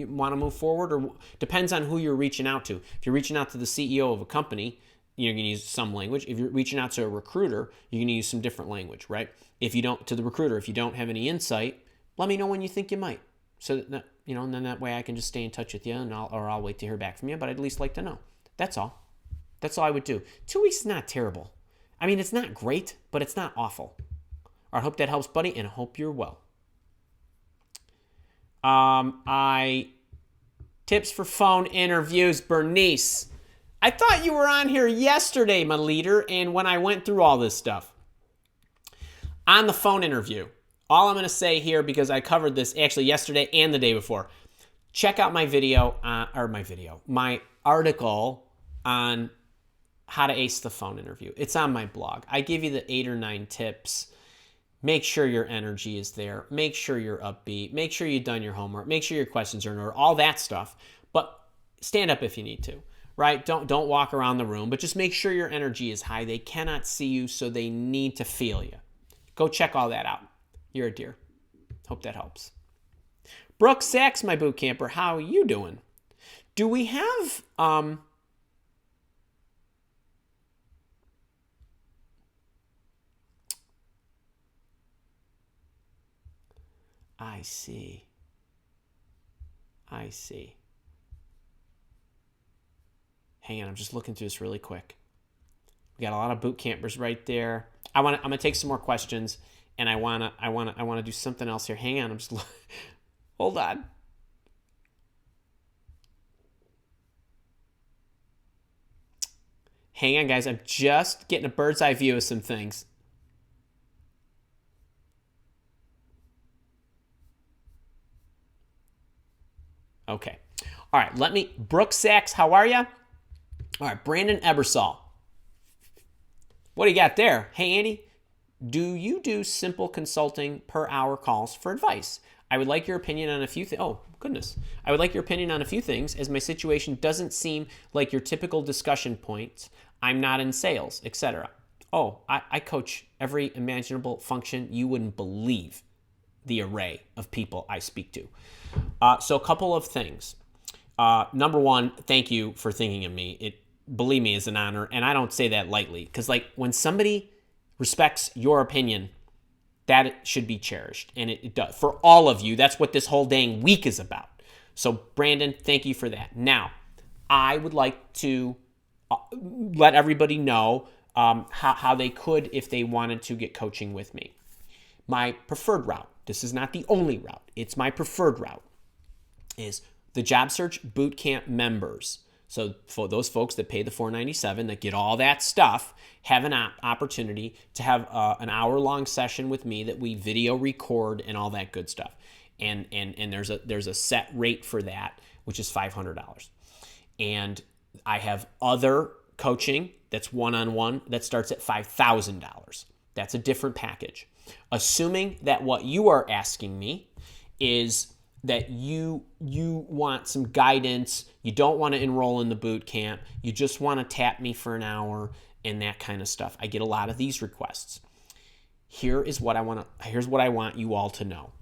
want to move forward? Or depends on who you're reaching out to. If you're reaching out to the CEO of a company, you're going to use some language. If you're reaching out to a recruiter, you're going to use some different language, right? If you don't have any insight, let me know when you think you might. So that, and then that way I can just stay in touch with you, and I'll wait to hear back from you. But I'd at least like to know. That's all. That's all I would do. 2 weeks is not terrible. I mean, it's not great, but it's not awful. I hope that helps, buddy, and I hope you're well. Tips for phone interviews, Bernice. I thought you were on here yesterday, my leader, and when I went through all this stuff. On the phone interview, all I'm going to say here, because I covered this actually yesterday and the day before, check out my my article on how to ace the phone interview. It's on my blog. I give you the 8 or 9 tips. Make sure your energy is there. Make sure you're upbeat. Make sure you've done your homework. Make sure your questions are in order. All that stuff. But stand up if you need to, right? Don't walk around the room, but just make sure your energy is high. They cannot see you, so they need to feel you. Go check all that out. You're a dear. Hope that helps. Brooke Sachs, my boot camper, how are you doing? Do we have I see. Hang on, I'm just looking through this really quick. We got a lot of boot campers right there. I'm gonna take some more questions, and I wanna do something else here. Hang on, I'm just hold on. Hang on, guys. I'm just getting a bird's eye view of some things. Okay. All right. Brooke Sachs, how are you? All right. Brandon Ebersol. What do you got there? Hey, Andy, do you do simple consulting per hour calls for advice? I would like your opinion on a few things. Oh, goodness. I would like your opinion on a few things as my situation doesn't seem like your typical discussion points. I'm not in sales, etc. Oh, I coach every imaginable function. You wouldn't believe the array of people I speak to. So a couple of things. Number one, thank you for thinking of me. It, believe me, is an honor, and I don't say that lightly, because like when somebody respects your opinion, that should be cherished, and it does for all of you. That's what this whole dang week is about. So Brandon, thank you for that. Now, I would like to let everybody know how they could, if they wanted to, get coaching with me. My preferred route, this is not the only route, it's my preferred route, is the Job Search Bootcamp members. So for those folks that pay the $497, that get all that stuff, have an opportunity to have an hour-long session with me that we video record and all that good stuff. And there's a set rate for that, which is $500. And I have other coaching that's one-on-one that starts at $5,000. That's a different package. Assuming that what you are asking me is that you want some guidance, you don't want to enroll in the boot camp, you just want to tap me for an hour and that kind of stuff. I get a lot of these requests. Here's what I want you all to know.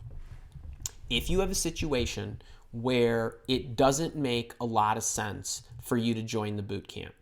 If you have a situation where it doesn't make a lot of sense for you to join the boot camp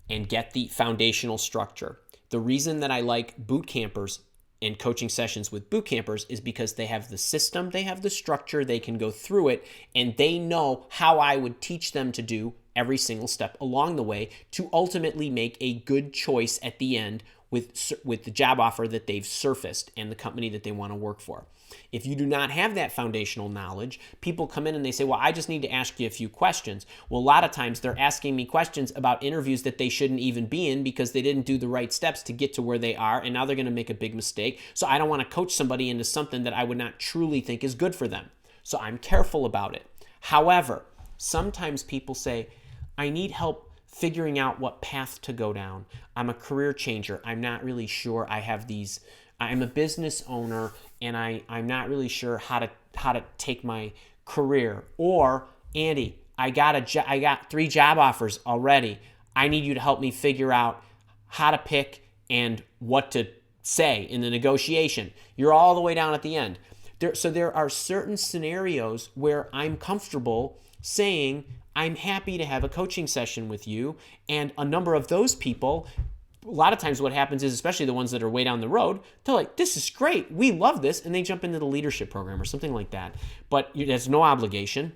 and get the foundational structure, the reason that I like boot campers and coaching sessions with boot campers is because they have the system, they have the structure, they can go through it, and they know how I would teach them to do every single step along the way to ultimately make a good choice at the end with the job offer that they've surfaced and the company that they want to work for. If you do not have that foundational knowledge, people come in and they say, well, I just need to ask you a few questions. Well, a lot of times they're asking me questions about interviews that they shouldn't even be in because they didn't do the right steps to get to where they are, and now they're going to make a big mistake. So I don't want to coach somebody into something that I would not truly think is good for them. So I'm careful about it. However, sometimes people say, I need help figuring out what path to go down. I'm a career changer. I'm not really sure I have these. I'm a business owner and I'm not really sure how to take my career. Or, Andy, I got 3 job offers already. I need you to help me figure out how to pick and what to say in the negotiation. You're all the way down at the end. So there are certain scenarios where I'm comfortable saying, I'm happy to have a coaching session with you. And a number of those people, a lot of times what happens is, especially the ones that are way down the road, they're like, this is great, we love this, and they jump into the leadership program or something like that. But there's no obligation.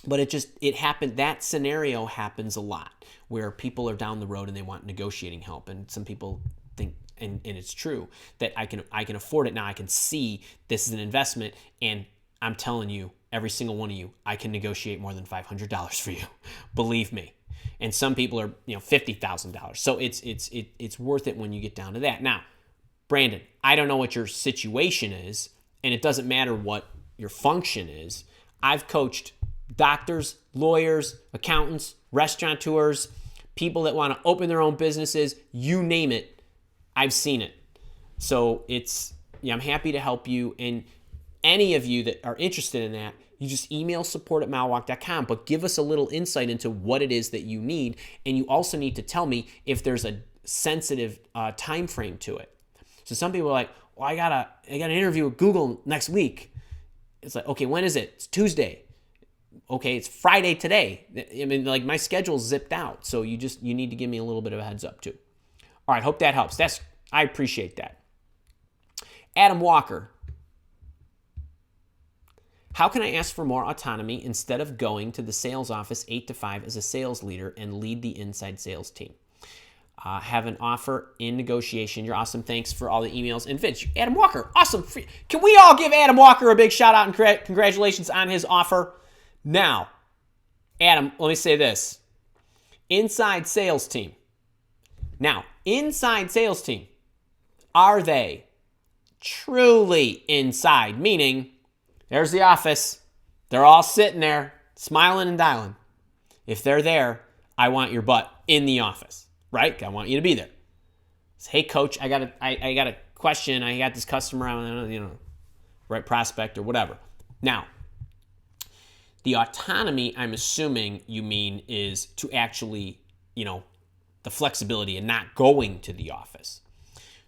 But it happened. That scenario happens a lot where people are down the road and they want negotiating help. And some people think, and it's true, that I can afford it now. I can see this is an investment, and I'm telling you, every single one of you, I can negotiate more than $500 for you. Believe me. And some people are, $50,000. So it's worth it when you get down to that. Now, Brandon, I don't know what your situation is, and it doesn't matter what your function is. I've coached doctors, lawyers, accountants, restaurateurs, people that want to open their own businesses, you name it, I've seen it. So I'm happy to help you. And any of you that are interested in that, you just email support@malwalk.com, but give us a little insight into what it is that you need. And you also need to tell me if there's a sensitive time frame to it. So some people are like, well, I got an interview with Google next week. It's like, okay, when is it? It's Tuesday. Okay, it's Friday today. I mean, like, my schedule's zipped out. So you need to give me a little bit of a heads up too. All right, hope that helps. I appreciate that. Adam Walker. How can I ask for more autonomy instead of going to the sales office 8 to 5 as a sales leader and lead the inside sales team? Have an offer in negotiation. You're awesome. Thanks for all the emails. And Vince, Adam Walker, awesome. Can we all give Adam Walker a big shout out and congratulations on his offer? Now, Adam, let me say this. Inside sales team. Now, inside sales team, are they truly inside? Meaning, there's the office. They're all sitting there, smiling and dialing. If they're there, I want your butt in the office, right? I want you to be there. Say, hey, coach, I got a question. I got this customer, right, prospect or whatever. Now, the autonomy, I'm assuming you mean, is to actually, the flexibility and not going to the office.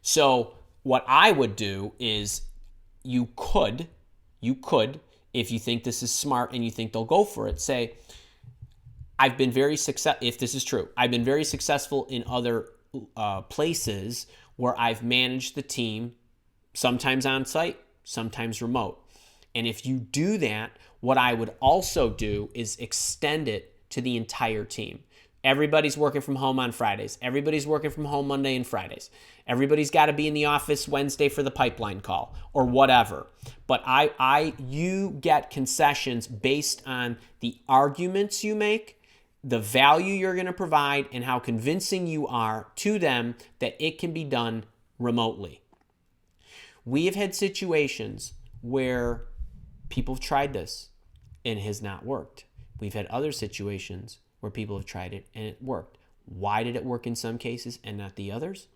So what I would do is you could, if you think this is smart and you think they'll go for it, say, I've been very successful, if this is true, I've been very successful in other places where I've managed the team, sometimes on site, sometimes remote. And if you do that, what I would also do is extend it to the entire team. Everybody's working from home on Fridays. Everybody's working from home Monday and Fridays. Everybody's got to be in the office Wednesday for the pipeline call or whatever. But you get concessions based on the arguments you make, the value you're going to provide, and how convincing you are to them that it can be done remotely. We have had situations where people have tried this and it has not worked. We've had other situations where people have tried it and it worked. Why did it work in some cases and not the others?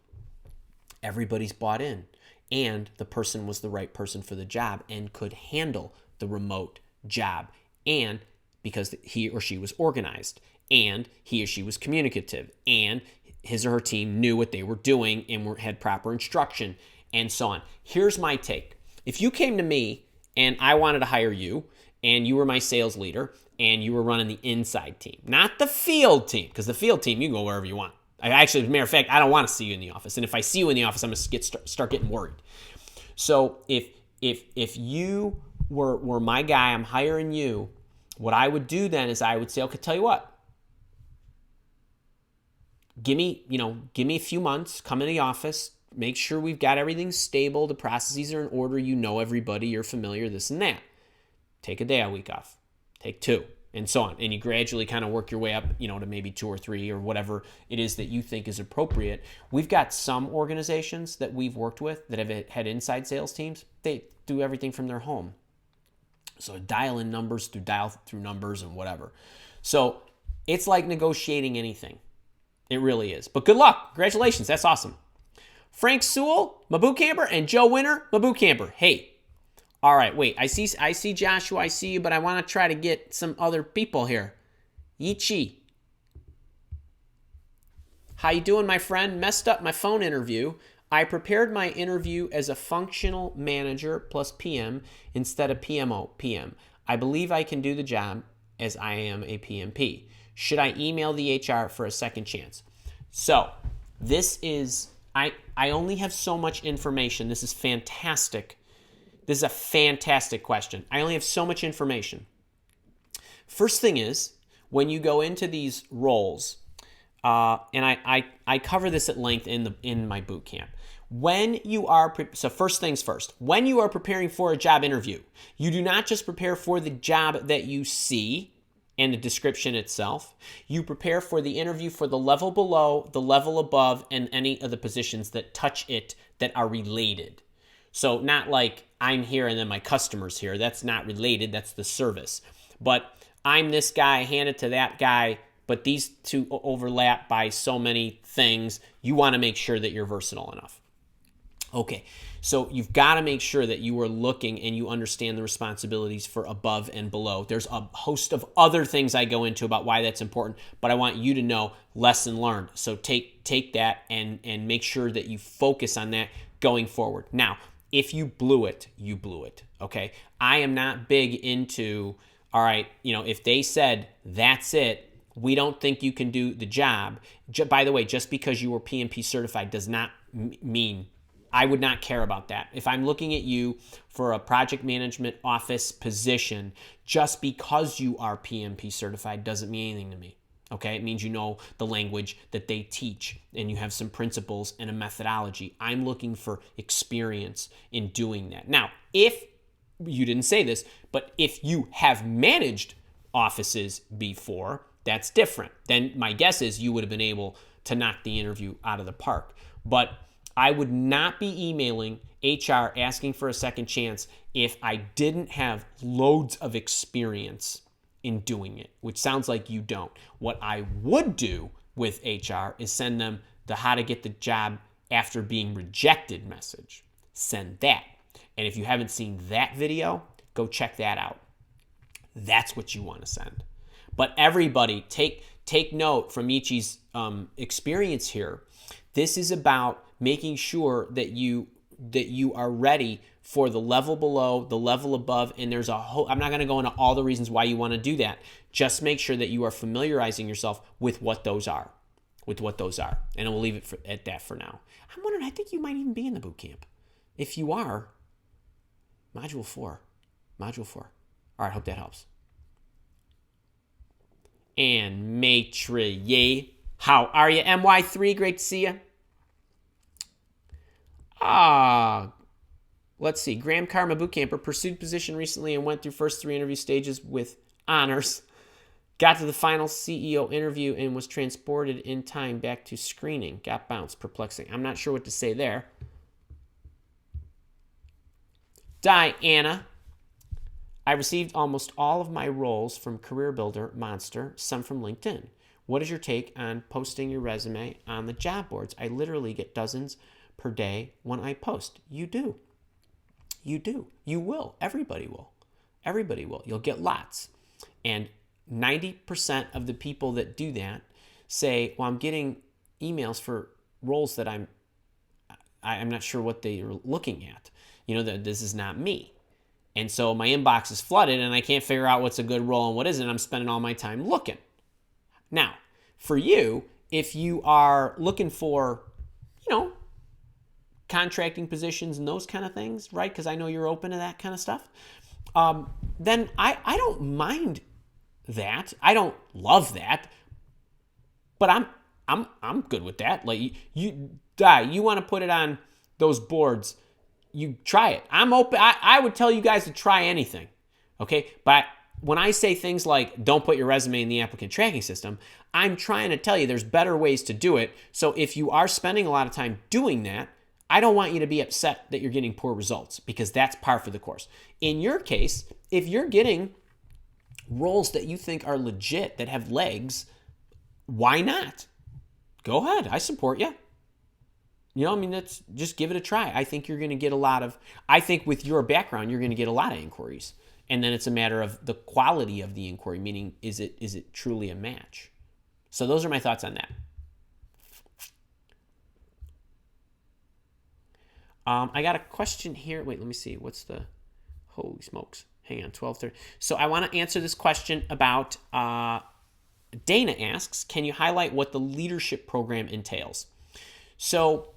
Everybody's bought in, and the person was the right person for the job and could handle the remote job, and because he or she was organized, and he or she was communicative, and his or her team knew what they were doing and had proper instruction, and so on. Here's my take. If you came to me and I wanted to hire you, and you were my sales leader, and you were running the inside team, not the field team, because the field team, you can go wherever you want. As a matter of fact, I don't want to see you in the office. And if I see you in the office, I'm going to start getting worried. So if you were my guy, I'm hiring you, what I would do then is I would say, okay, tell you what, give me a few months, come in the office, make sure we've got everything stable, the processes are in order, you know everybody, you're familiar, this and that. Take a day a week off. Take 2, and so on. And you gradually kind of work your way up, to maybe 2 or 3 or whatever it is that you think is appropriate. We've got some organizations that we've worked with that have had inside sales teams. They do everything from their home. So dial in numbers dial through numbers and whatever. So it's like negotiating anything. It really is. But good luck. Congratulations. That's awesome. Frank Sewell, my boot camper, and Joe Winter, my boot camper. Hey. All right, wait, I see Joshua, I see you, but I want to try to get some other people here. Yichi. How you doing, my friend? Messed up my phone interview. I prepared my interview as a functional manager plus PM instead of PMO PM. I believe I can do the job as I am a PMP. Should I email the HR for a second chance? So, this is, I only have so much information. This is fantastic. This is a fantastic question. I only have so much information. First thing is, when you go into these roles, and I cover this at length in my boot camp. So first things first, when you are preparing for a job interview, you do not just prepare for the job that you see and the description itself. You prepare for the interview for the level below, the level above, and any of the positions that touch it that are related. So not like I'm here and then my customer's here. That's not related. That's the service. But I'm this guy, hand it to that guy, but these two overlap by so many things. You want to make sure that you're versatile enough. Okay, so you've got to make sure that you are looking and you understand the responsibilities for above and below. There's a host of other things I go into about why that's important, but I want you to know lesson learned. So take that and make sure that you focus on that going forward. Now, if you blew it, you blew it, okay? I am not big into, all right, if they said, that's it, we don't think you can do the job. By the way, just because you were PMP certified does not mean I would not care about that. If I'm looking at you for a project management office position, just because you are PMP certified doesn't mean anything to me. Okay, it means you know the language that they teach and you have some principles and a methodology. I'm looking for experience in doing that. Now, if you didn't say this, but if you have managed offices before, that's different. Then my guess is you would have been able to knock the interview out of the park. But I would not be emailing HR asking for a second chance if I didn't have loads of experience in doing it, which sounds like you don't. What I would do with HR is send them the how to get the job after being rejected message. Send that. And if you haven't seen that video, go check that out. That's what you want to send. But everybody, take note from Ichi's experience here. This is about making sure that you are ready for the level below, the level above, and there's a whole, I'm not going to go into all the reasons why you want to do that. Just make sure that you are familiarizing yourself with what those are. And we'll leave it at that for now. I'm wondering, I think you might even be in the boot camp. If you are, Module 4. All right, hope that helps. And Maitre, how are you? MY3, great to see you. Let's see. Graham Karma bootcamper pursued position recently and went through first 3 interview stages with honors. Got to the final CEO interview and was transported in time back to screening. Got bounced. Perplexing. I'm not sure what to say there. Diana. I received almost all of my roles from Career Builder, Monster, some from LinkedIn. What is your take on posting your resume on the job boards? I literally get dozens per day when I post. You do. You will. Everybody will. You'll get lots. And 90% of the people that do that say, well, I'm getting emails for roles that I'm not sure what they're looking at. That this is not me. And so my inbox is flooded and I can't figure out what's a good role and what isn't. I'm spending all my time looking. Now, for you, if you are looking for, contracting positions and those kind of things, right? Because I know you're open to that kind of stuff. Then I don't mind that. I don't love that, but I'm good with that. Like you want to put it on those boards, you try it. I'm open. I would tell you guys to try anything, okay? But when I say things like don't put your resume in the applicant tracking system, I'm trying to tell you there's better ways to do it. So if you are spending a lot of time doing that, I don't want you to be upset that you're getting poor results because that's par for the course. In your case, if you're getting roles that you think are legit, that have legs, why not? Go ahead. I support you. That's just give it a try. I think you're going to get I think with your background, you're going to get a lot of inquiries. And then it's a matter of the quality of the inquiry, meaning is it truly a match? So those are my thoughts on that. I got a question here. Wait, let me see. Holy smokes. Hang on, 12:30. So I want to answer this question about, Dana asks, can you highlight what the leadership program entails? So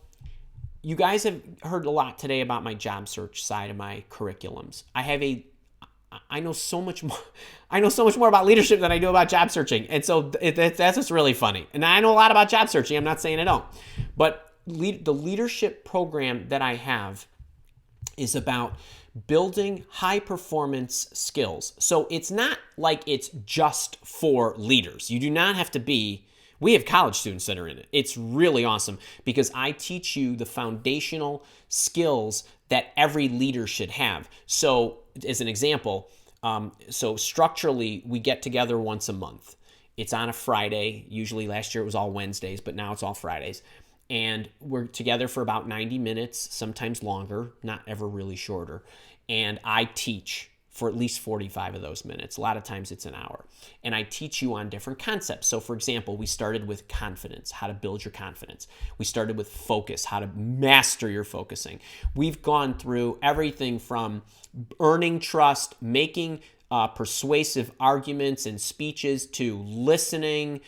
you guys have heard a lot today about my job search side of my curriculums. I know so much more about leadership than I do about job searching. And so that's what's really funny. And I know a lot about job searching. I'm not saying I don't. But the leadership program that I have is about building high performance skills. So it's not like it's just for leaders. You do not have to be, we have college students that are in it. It's really awesome because I teach you the foundational skills that every leader should have. So as an example, so structurally we get together once a month. It's on a Friday. Usually last year it was all Wednesdays, but now it's all Fridays. And we're together for about 90 minutes, sometimes longer, not ever really shorter. And I teach for at least 45 of those minutes. A lot of times it's an hour. And I teach you on different concepts. So for example, we started with confidence, how to build your confidence. We started with focus, how to master your focusing. We've gone through everything from earning trust, making persuasive arguments and speeches, to listening,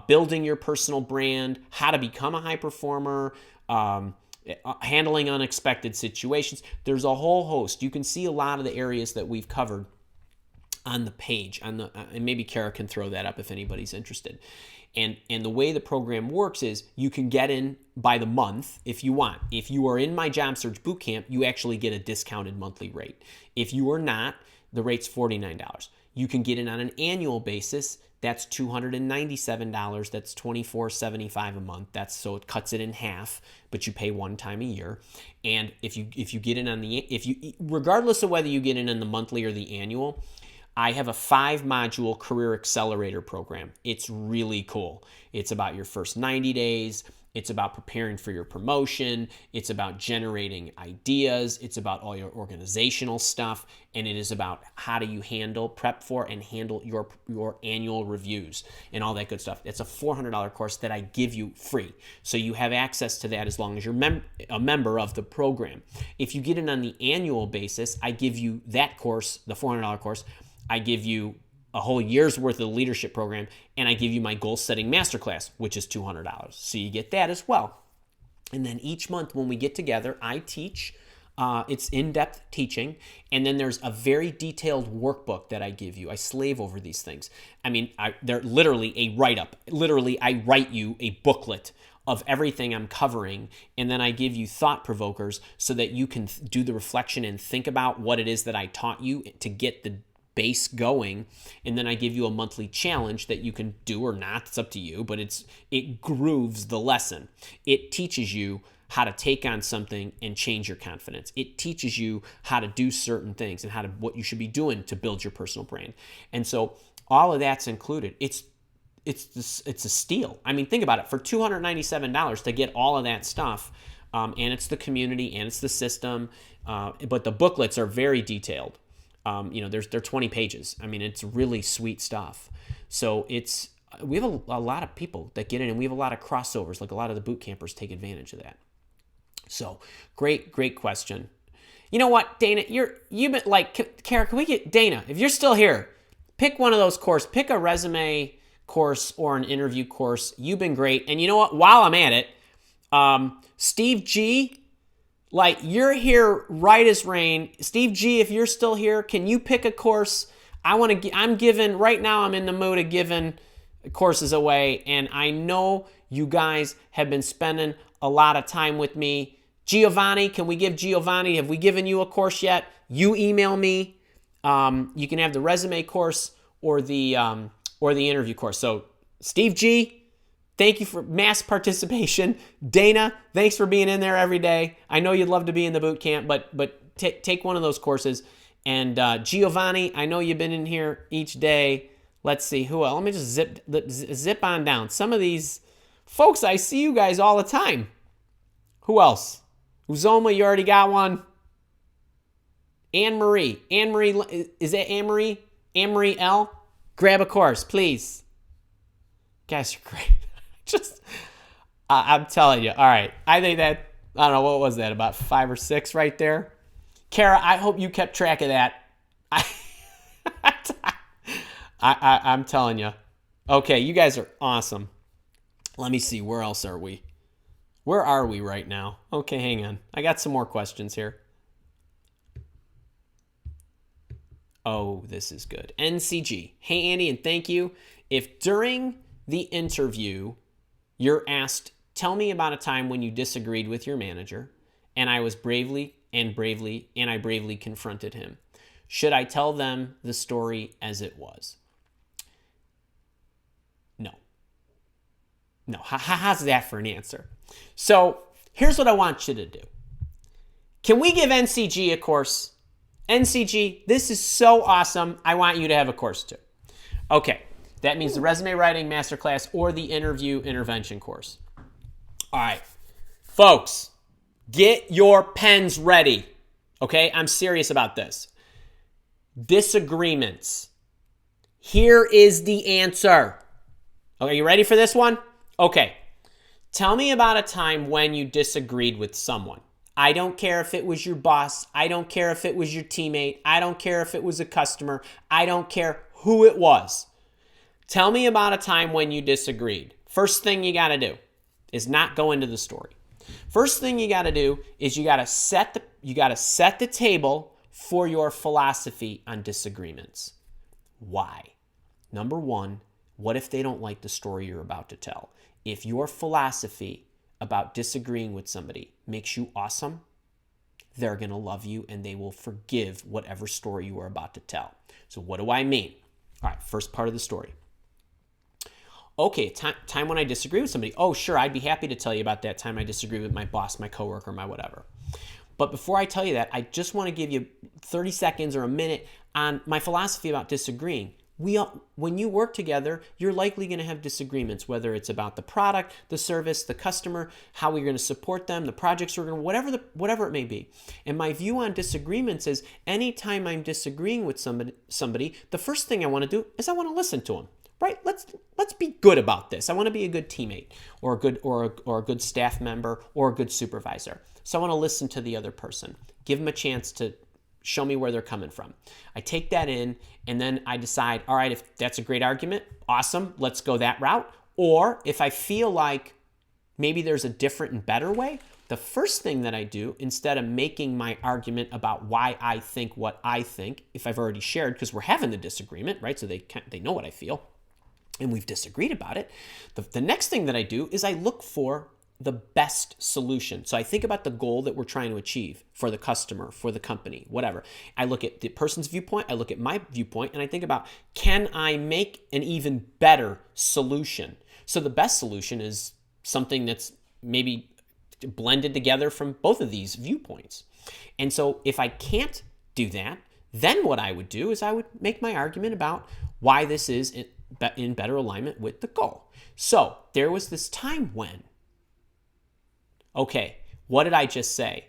building your personal brand, how to become a high performer, handling unexpected situations. There's a whole host. You can see a lot of the areas that we've covered on the page, and maybe Kara can throw that up if anybody's interested. And the way the program works is you can get in by the month if you want. If you are in my Job Search Bootcamp, you actually get a discounted monthly rate. If you are not, the rate's $49. You can get in on an annual basis. That's $297. That's $24.75 a month. So it cuts it in half, but you pay one time a year. And if you get in on regardless of whether you get in on the monthly or the annual, I have a 5-module career accelerator program. It's really cool. It's about your first 90 days. It's about preparing for your promotion. It's about generating ideas. It's about all your organizational stuff. And it is about how do you prep for and handle your annual reviews and all that good stuff. It's a $400 course that I give you free. So you have access to that as long as you're a member of the program. If you get in on the annual basis, I give you that course, the $400 course. I give you a whole year's worth of the leadership program, and I give you my goal setting masterclass, which is $200. So you get that as well. And then each month when we get together, I teach. It's in-depth teaching, and then there's a very detailed workbook that I give you. I slave over these things. I mean, they're literally a write-up. Literally, I write you a booklet of everything I'm covering, and then I give you thought provokers so that you can do the reflection and think about what it is that I taught you to get the base going. And then I give you a monthly challenge that you can do or not. It's up to you, but it grooves the lesson. It teaches you how to take on something and change your confidence. It teaches you how to do certain things and what you should be doing to build your personal brand. And so all of that's included. It's a steal. I mean, think about it. For $297 to get all of that stuff, and it's the community and it's the system, but the booklets are very detailed. They're 20 pages. I mean, it's really sweet stuff. So we have a lot of people that get in, and we have a lot of crossovers. Like a lot of the boot campers take advantage of that. So great question. You know what, Dana? You've been like, Kara, can we get Dana? If you're still here, pick one of those courses. Pick a resume course or an interview course. You've been great. And you know what? While I'm at it, Steve G. Like, you're here right as rain. Steve G., if you're still here, can you pick a course? I'm giving, right now I'm in the mood of giving courses away, and I know you guys have been spending a lot of time with me. Giovanni, can we give Giovanni, have we given you a course yet? You email me. You can have the resume course or the interview course. So, Steve G., thank you for mass participation. Dana, thanks for being in there every day. I know you'd love to be in the boot camp, but take one of those courses. And Giovanni, I know you've been in here each day. Let's see, who else? Let me just zip on down. Some of these folks, I see you guys all the time. Who else? Uzoma, you already got one. Anne-Marie, is that Anne-Marie? Anne-Marie L? Grab a course, please. Guys are great. I'm telling you. All right. I think that, I don't know, what was that? About 5 or 6 right there? Kara, I hope you kept track of that. I'm telling you. Okay, you guys are awesome. Let me see. Where else are we? Where are we right now? Okay, hang on. I got some more questions here. Oh, this is good. NCG. Hey, Andy, and thank you. If during the interview you're asked, tell me about a time when you disagreed with your manager, and I bravely confronted him. Should I tell them the story as it was? No. How's that for an answer? So here's what I want you to do. Can we give NCG a course? NCG, this is so awesome. I want you to have a course too. Okay, that means the resume writing masterclass or the interview intervention course. All right, folks, get your pens ready. Okay, I'm serious about this. Disagreements. Here is the answer. Okay, you ready for this one? Okay, tell me about a time when you disagreed with someone. I don't care if it was your boss. I don't care if it was your teammate. I don't care if it was a customer. I don't care who it was. Tell me about a time when you disagreed. First thing you got to do is not go into the story. First thing you got to do is you got to set the table for your philosophy on disagreements. Why? Number one, what if they don't like the story you're about to tell? If your philosophy about disagreeing with somebody makes you awesome, they're going to love you and they will forgive whatever story you are about to tell. So what do I mean? All right, first part of the story. Okay, time when I disagree with somebody. Oh, sure, I'd be happy to tell you about that time I disagree with my boss, my coworker, my whatever. But before I tell you that, I just want to give you 30 seconds or a minute on my philosophy about disagreeing. When you work together, you're likely going to have disagreements, whether it's about the product, the service, the customer, how we're going to support them, the projects we're going to, whatever it may be. And my view on disagreements is anytime I'm disagreeing with somebody, the first thing I want to do is I want to listen to them. Right? Let's be good about this. I want to be a good teammate or a good staff member or a good supervisor. So I want to listen to the other person, give them a chance to show me where they're coming from. I take that in and then I decide, all right, if that's a great argument, awesome, let's go that route. Or if I feel like maybe there's a different and better way, the first thing that I do, instead of making my argument about why I think what I think, if I've already shared, because we're having the disagreement, right? So they know what I feel. And we've disagreed about it. The next thing that I do is I look for the best solution. So I think about the goal that we're trying to achieve for the customer, for the company, whatever. I look at the person's viewpoint, I look at my viewpoint, and I think about, can I make an even better solution? So the best solution is something that's maybe blended together from both of these viewpoints. And so if I can't do that, then what I would do is I would make my argument about why this is in better alignment with the goal. So there was this time when, okay, what did I just say?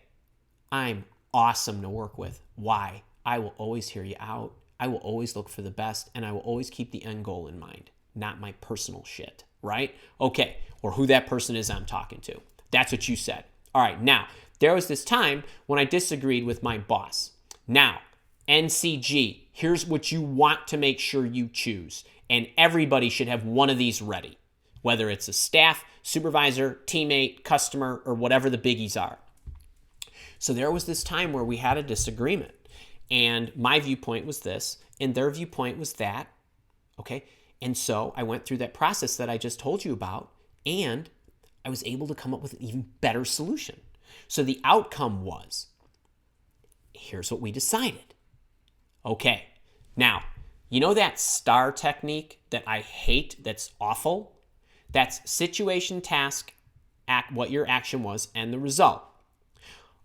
I'm awesome to work with. Why? I will always hear you out. I will always look for the best, and I will always keep the end goal in mind, not my personal shit, right? Okay, or who that person is I'm talking to. That's what you said. All right, now, there was this time when I disagreed with my boss. Now, NCG, here's what you want to make sure you choose. And everybody should have one of these ready, whether it's a staff, supervisor, teammate, customer, or whatever the biggies are. So there was this time where we had a disagreement, and my viewpoint was this, and their viewpoint was that, okay? And so I went through that process that I just told you about, and I was able to come up with an even better solution. So the outcome was, here's what we decided. Okay, now, you know that STAR technique that I hate, that's awful? That's situation, task, what your action was, and the result.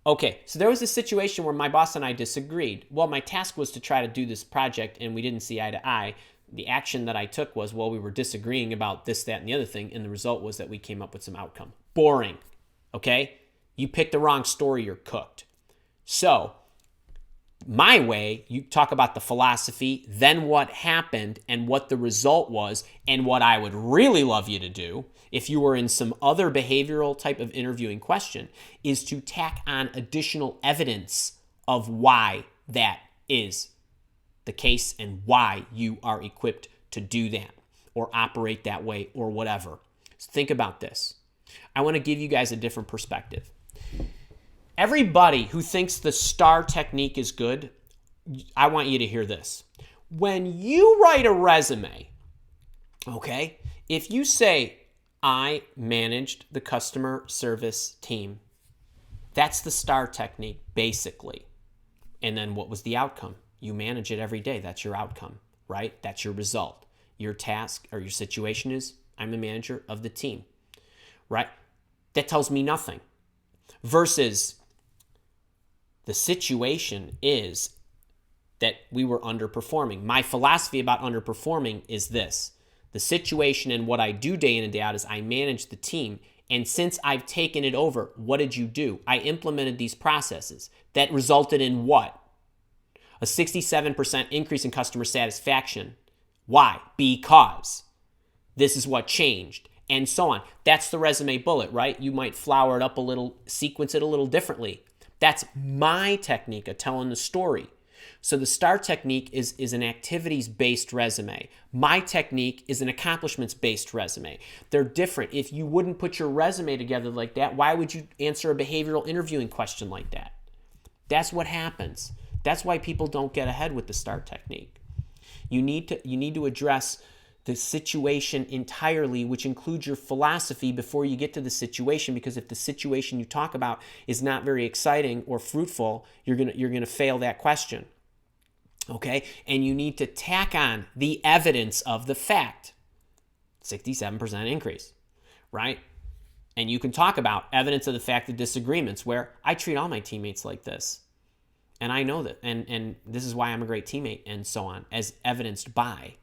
Okay, so there was a situation where my boss and I disagreed. Well, my task was to try to do this project, and we didn't see eye to eye. The action that I took was, well, we were disagreeing about this, that, and the other thing, and the result was that we came up with some outcome. Boring, okay? You picked the wrong story, you're cooked. So, my way, you talk about the philosophy, then what happened and what the result was, and what I would really love you to do, if you were in some other behavioral type of interviewing question, is to tack on additional evidence of why that is the case and why you are equipped to do that or operate that way or whatever. So think about this. I want to give you guys a different perspective. Everybody who thinks the STAR technique is good, I want you to hear this. When you write a resume, okay, if you say, I managed the customer service team, that's the STAR technique, basically. And then what was the outcome? You manage it every day. That's your outcome, right? That's your result. Your task or your situation is, I'm the manager of the team, right? That tells me nothing. Versus the situation is that we were underperforming. My philosophy about underperforming is this. The situation and what I do day in and day out is I manage the team. And since I've taken it over, what did you do? I implemented these processes. That resulted in what? A 67% increase in customer satisfaction. Why? Because this is what changed. And so on. That's the resume bullet, right? You might flower it up a little, sequence it a little differently. That's my technique of telling the story. So the STAR technique is an activities-based resume. My technique is an accomplishments-based resume. They're different. If you wouldn't put your resume together like that, why would you answer a behavioral interviewing question like that? That's what happens. That's why people don't get ahead with the STAR technique. You need to address the situation entirely, which includes your philosophy before you get to the situation, because if the situation you talk about is not very exciting or fruitful, you're gonna fail that question. Okay? And you need to tack on the evidence of the fact. 67% increase, right? And you can talk about evidence of the fact of disagreements, where I treat all my teammates like this. And I know that, and this is why I'm a great teammate, and so on, as evidenced by,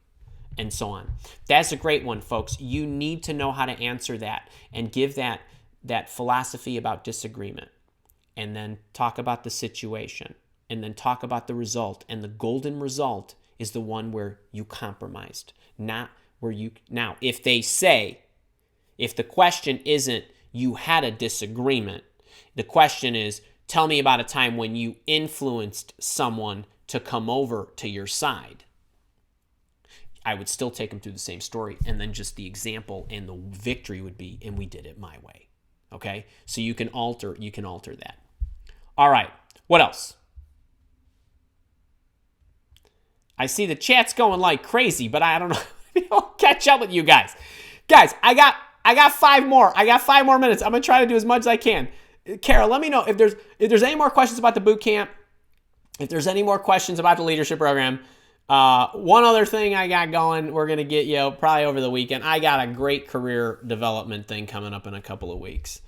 and so on. That's a great one, folks. You need to know how to answer that and give that philosophy about disagreement, and then talk about the situation, and then talk about the result. And the golden result is the one where you compromised, not where you... Now, if the question isn't you had a disagreement, the question is, tell me about a time when you influenced someone to come over to your side. I would still take them through the same story, and then just the example and the victory would be, and we did it my way. Okay? So you can alter that. All right. What else? I see the chat's going like crazy, but I don't know. I'll catch up with you guys. Guys, I got 5 more. I got 5 more minutes. I'm going to try to do as much as I can. Kara, let me know if there's any more questions about the boot camp, if there's any more questions about the leadership program. One other thing I got going, we're going to get you probably over the weekend. I got a great career development thing coming up in a couple of weeks.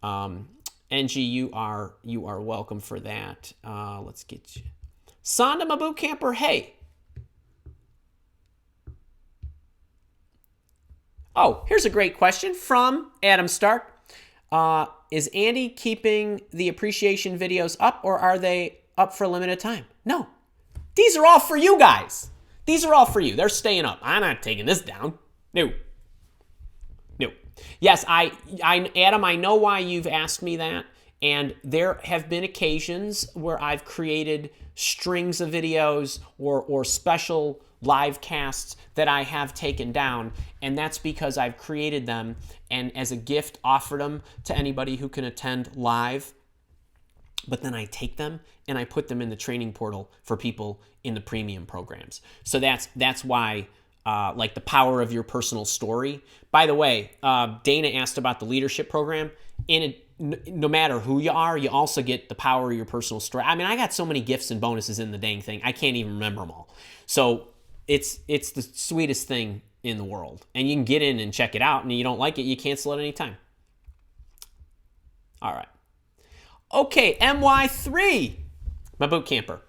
NG, you are welcome for that. Let's get you. Sonda, my boot camper, hey. Oh, here's a great question from Adam Stark. Is Andy keeping the appreciation videos up, or are they up for a limited time? No. These are all for you guys. These are all for you. They're staying up. I'm not taking this down. No. Yes, Adam, I know why you've asked me that. And there have been occasions where I've created strings of videos or special live casts that I have taken down, and that's because I've created them and as a gift offered them to anybody who can attend live. But then I take them and I put them in the training portal for people in the premium programs. So that's why, like the power of your personal story. By the way, Dana asked about the leadership program. No matter who you are, you also get the power of your personal story. I mean, I got so many gifts and bonuses in the dang thing, I can't even remember them all. So it's the sweetest thing in the world. And you can get in and check it out, and you don't like it, you cancel at any time. All right. Okay, MY3, my boot camper.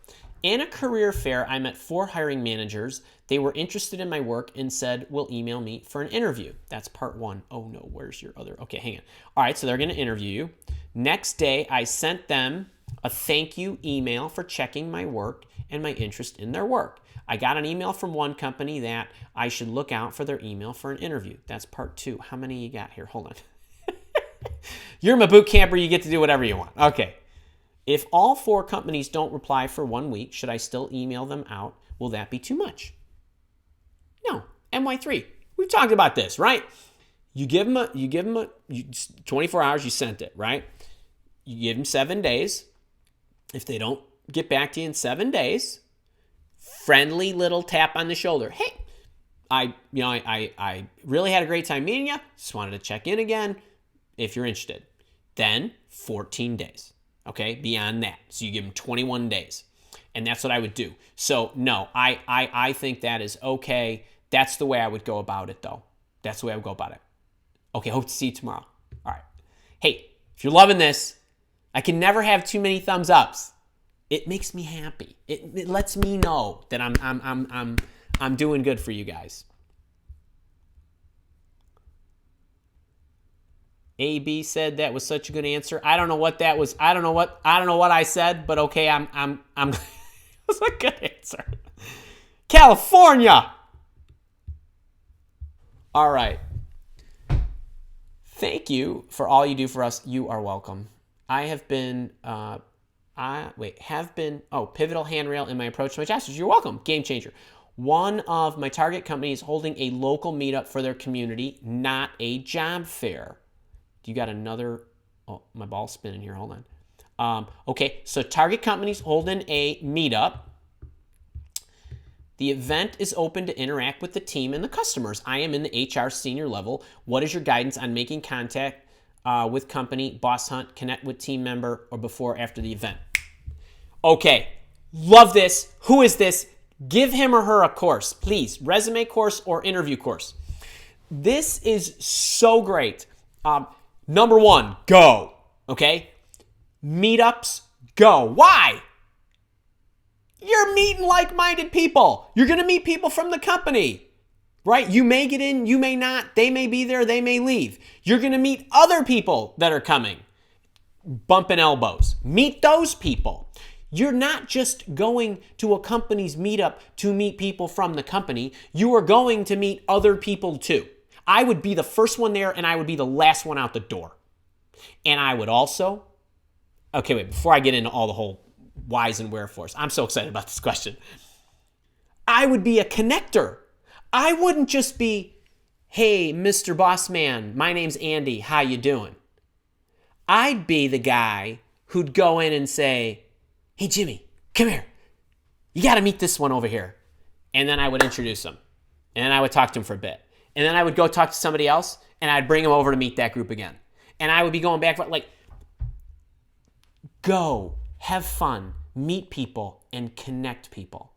In a career fair, I met 4 hiring managers. They were interested in my work and said, will email me for an interview. That's part 1. Oh no, where's your other? Okay, hang on. All right, so they're gonna interview you. Next day, I sent them a thank you email for checking my work and my interest in their work. I got an email from one company that I should look out for their email for an interview. That's part 2. How many you got here? Hold on. You're my boot camper, you get to do whatever you want. Okay. If all 4 companies don't reply for 1 week, should I still email them out? Will that be too much? No. MY3. We've talked about this, right? You give them 24 hours, you sent it, right? You give them 7 days. If they don't get back to you in 7 days, friendly little tap on the shoulder. Hey, I really had a great time meeting you. Just wanted to check in again if you're interested. Then 14 days. Okay, beyond that. So you give them 21 days. And that's what I would do. So no, I think that is okay. That's the way I would go about it, though. That's the way I would go about it. Okay, hope to see you tomorrow. All right. Hey, if you're loving this, I can never have too many thumbs ups. It makes me happy. It lets me know that I'm doing good for you guys. AB said that was such a good answer. I don't know what that was. I don't know what I said, but okay, it was a good answer. California. All right. Thank you for all you do for us. You are welcome. I have been pivotal handrail in my approach to my job search. You're welcome. Game changer. One of my target companies holding a local meetup for their community, not a job fair. You got another, oh, my ball's spinning here. Hold on. Okay, so target companies holding a meetup. The event is open to interact with the team and the customers. I am in the HR senior level. What is your guidance on making contact with company, boss hunt, connect with team member, or before or after the event? Okay, love this. Who is this? Give him or her a course, please. Resume course or interview course. This is so great. Number one, go. Okay? Meetups, go. Why? You're meeting like-minded people. You're going to meet people from the company, right? You may get in, you may not. They may be there, they may leave. You're going to meet other people that are coming. Bumping elbows. Meet those people. You're not just going to a company's meetup to meet people from the company. You are going to meet other people too. I would be the first one there and I would be the last one out the door. And I would also, okay, wait, before I get into all the whole whys and wherefores, I'm so excited about this question. I would be a connector. I wouldn't just be, hey, Mr. Boss Man, my name's Andy, how you doing? I'd be the guy who'd go in and say, hey, Jimmy, come here. You got to meet this one over here. And then I would introduce him. And then I would talk to him for a bit. And then I would go talk to somebody else, and I'd bring him over to meet that group again. And I would be going back, like, go, have fun, meet people, and connect people.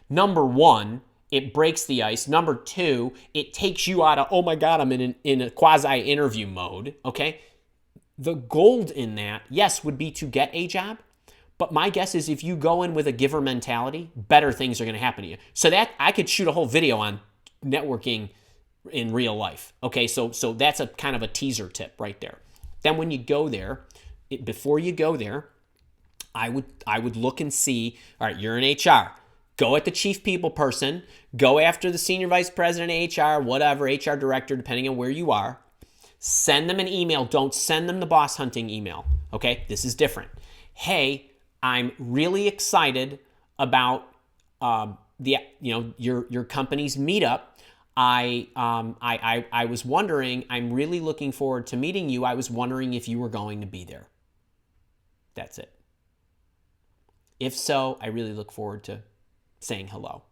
Number one, it breaks the ice. Number two, it takes you out of, oh my God, I'm in a quasi-interview mode, okay? The gold in that, yes, would be to get a job. But my guess is if you go in with a giver mentality, better things are going to happen to you. So that I could shoot a whole video on networking in real life. Okay, so that's a kind of a teaser tip right there. Then when you go there, before you go there, I would look and see, all right, you're in HR. Go at the chief people person. Go after the senior vice president of HR, whatever, HR director, depending on where you are. Send them an email. Don't send them the boss hunting email. Okay, this is different. Hey, I'm really excited about your company's meetup. I was wondering. I'm really looking forward to meeting you. I was wondering if you were going to be there. That's it. If so, I really look forward to saying hello.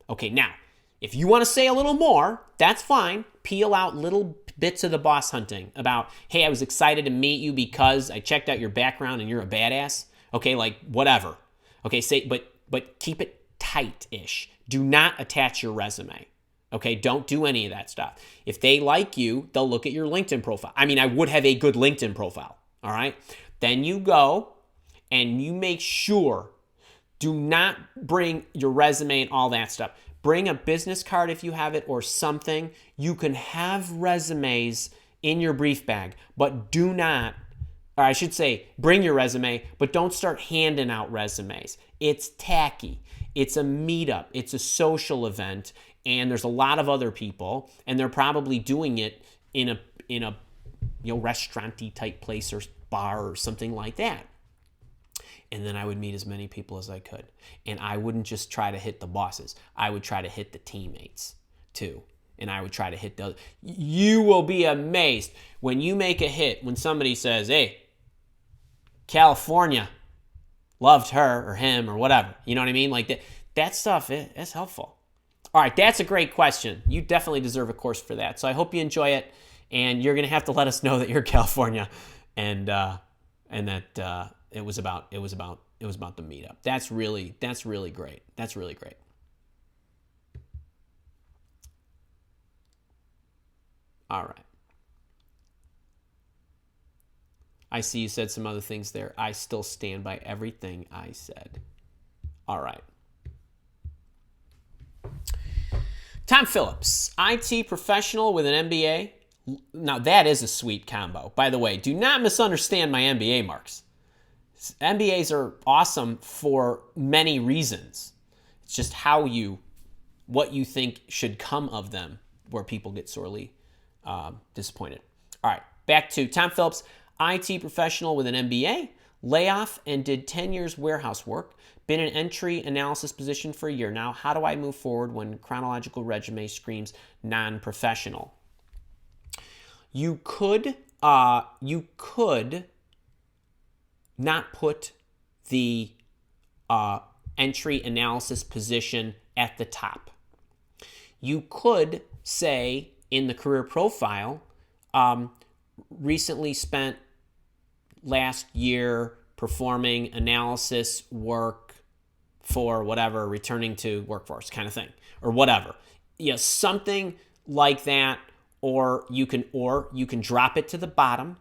Okay, now, if you want to say a little more, that's fine. Peel out little bits of the boss hunting about, hey, I was excited to meet you because I checked out your background and you're a badass. Okay, like whatever. Okay, say, but keep it tight-ish. Do not attach your resume. Okay, don't do any of that stuff. If they like you, they'll look at your LinkedIn profile. I mean, I would have a good LinkedIn profile, all right? Then you go and you make sure, do not bring your resume and all that stuff. Bring a business card if you have it or something. You can have resumes in your brief bag, but do not, or I should say, bring your resume, but don't start handing out resumes. It's tacky. It's a meetup. It's a social event, and there's a lot of other people, and they're probably doing it in a restaurant-y type place or bar or something like that. And then I would meet as many people as I could. And I wouldn't just try to hit the bosses. I would try to hit the teammates too. And I would try to hit the other. You will be amazed when you make a hit, when somebody says, hey, California loved her or him or whatever. You know what I mean? Like that stuff, that's helpful. All right, that's a great question. You definitely deserve a course for that. So I hope you enjoy it. And you're going to have to let us know that you're California and that it was about the meetup. That's really great. That's really great. All right. I see you said some other things there. I still stand by everything I said. All right. Tom Phillips, IT professional with an MBA. Now, that is a sweet combo. By the way, do not misunderstand my MBA marks. MBAs are awesome for many reasons. It's just what you think should come of them where people get sorely disappointed. All right, back to Tom Phillips, IT professional with an MBA, Layoff and did 10 years warehouse work. Been in entry analysis position for a year now. How do I move forward when chronological resume screams non-professional? You could not put the entry analysis position at the top. You could say in the career profile, recently spent last year performing analysis work for whatever, returning to workforce kind of thing, or whatever. Yeah, something like that, or you can drop it to the bottom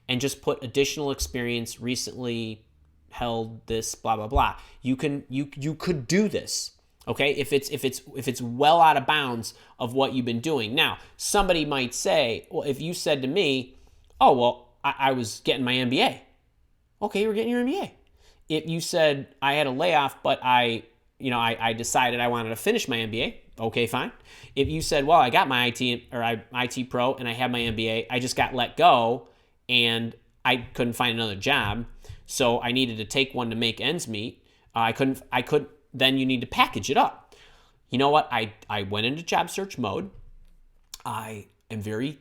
and just put additional experience, recently held this, blah blah blah. You could do this. Okay, if it's well out of bounds of what you've been doing. Now, somebody might say, well, if you said to me, oh, well, I was getting my MBA. Okay, you were getting your MBA. If you said I had a layoff, but I decided I wanted to finish my MBA. Okay, fine. If you said, well, I got my IT pro and I have my MBA, I just got let go and I couldn't find another job, so I needed to take one to make ends meet. I couldn't. Then you need to package it up. You know what? I went into job search mode. I am very,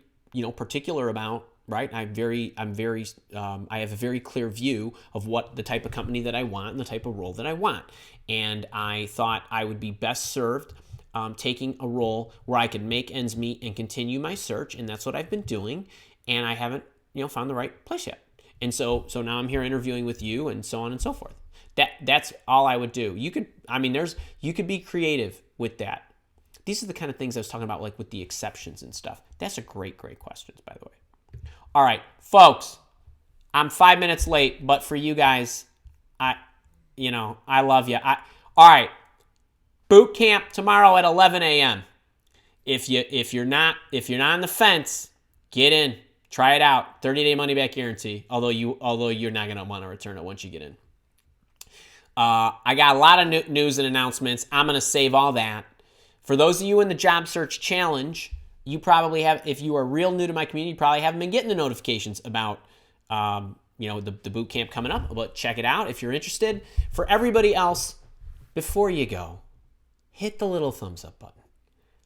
particular about, right? I have a very clear view of what the type of company that I want and the type of role that I want. And I thought I would be best served taking a role where I could make ends meet and continue my search. And that's what I've been doing. And I haven't, found the right place yet. And so now I'm here interviewing with you and so on and so forth. That's all I would do. You could be creative with that. These are the kind of things I was talking about, like with the exceptions and stuff. That's a great question, by the way. All right, folks, I'm 5 minutes late, but for you guys, I love you. All right, boot camp tomorrow at 11 a.m. If you're not on the fence, get in, try it out. 30-day money back guarantee. Although you're not gonna want to return it once you get in. I got a lot of news and announcements. I'm going to save all that. For those of you in the Job Search Challenge, you probably have, if you are real new to my community, you probably haven't been getting the notifications about, the boot camp coming up. But check it out if you're interested. For everybody else, before you go, hit the little thumbs up button.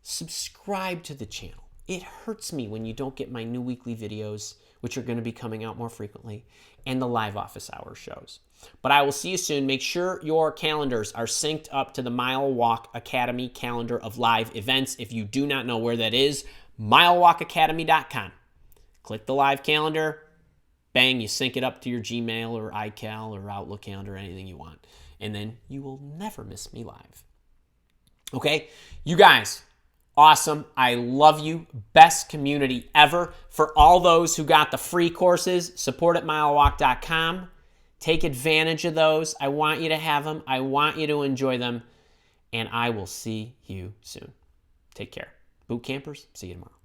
Subscribe to the channel. It hurts me when you don't get my new weekly videos, which are going to be coming out more frequently, and the live office hour shows. But I will see you soon. Make sure your calendars are synced up to the Mile Walk Academy calendar of live events. If you do not know where that is, milewalkacademy.com. Click the live calendar. Bang, you sync it up to your Gmail or iCal or Outlook calendar, or anything you want. And then you will never miss me live. Okay? You guys, awesome. I love you. Best community ever. For all those who got the free courses, support at milewalk.com. Take advantage of those. I want you to have them. I want you to enjoy them. And I will see you soon. Take care. Boot campers, see you tomorrow.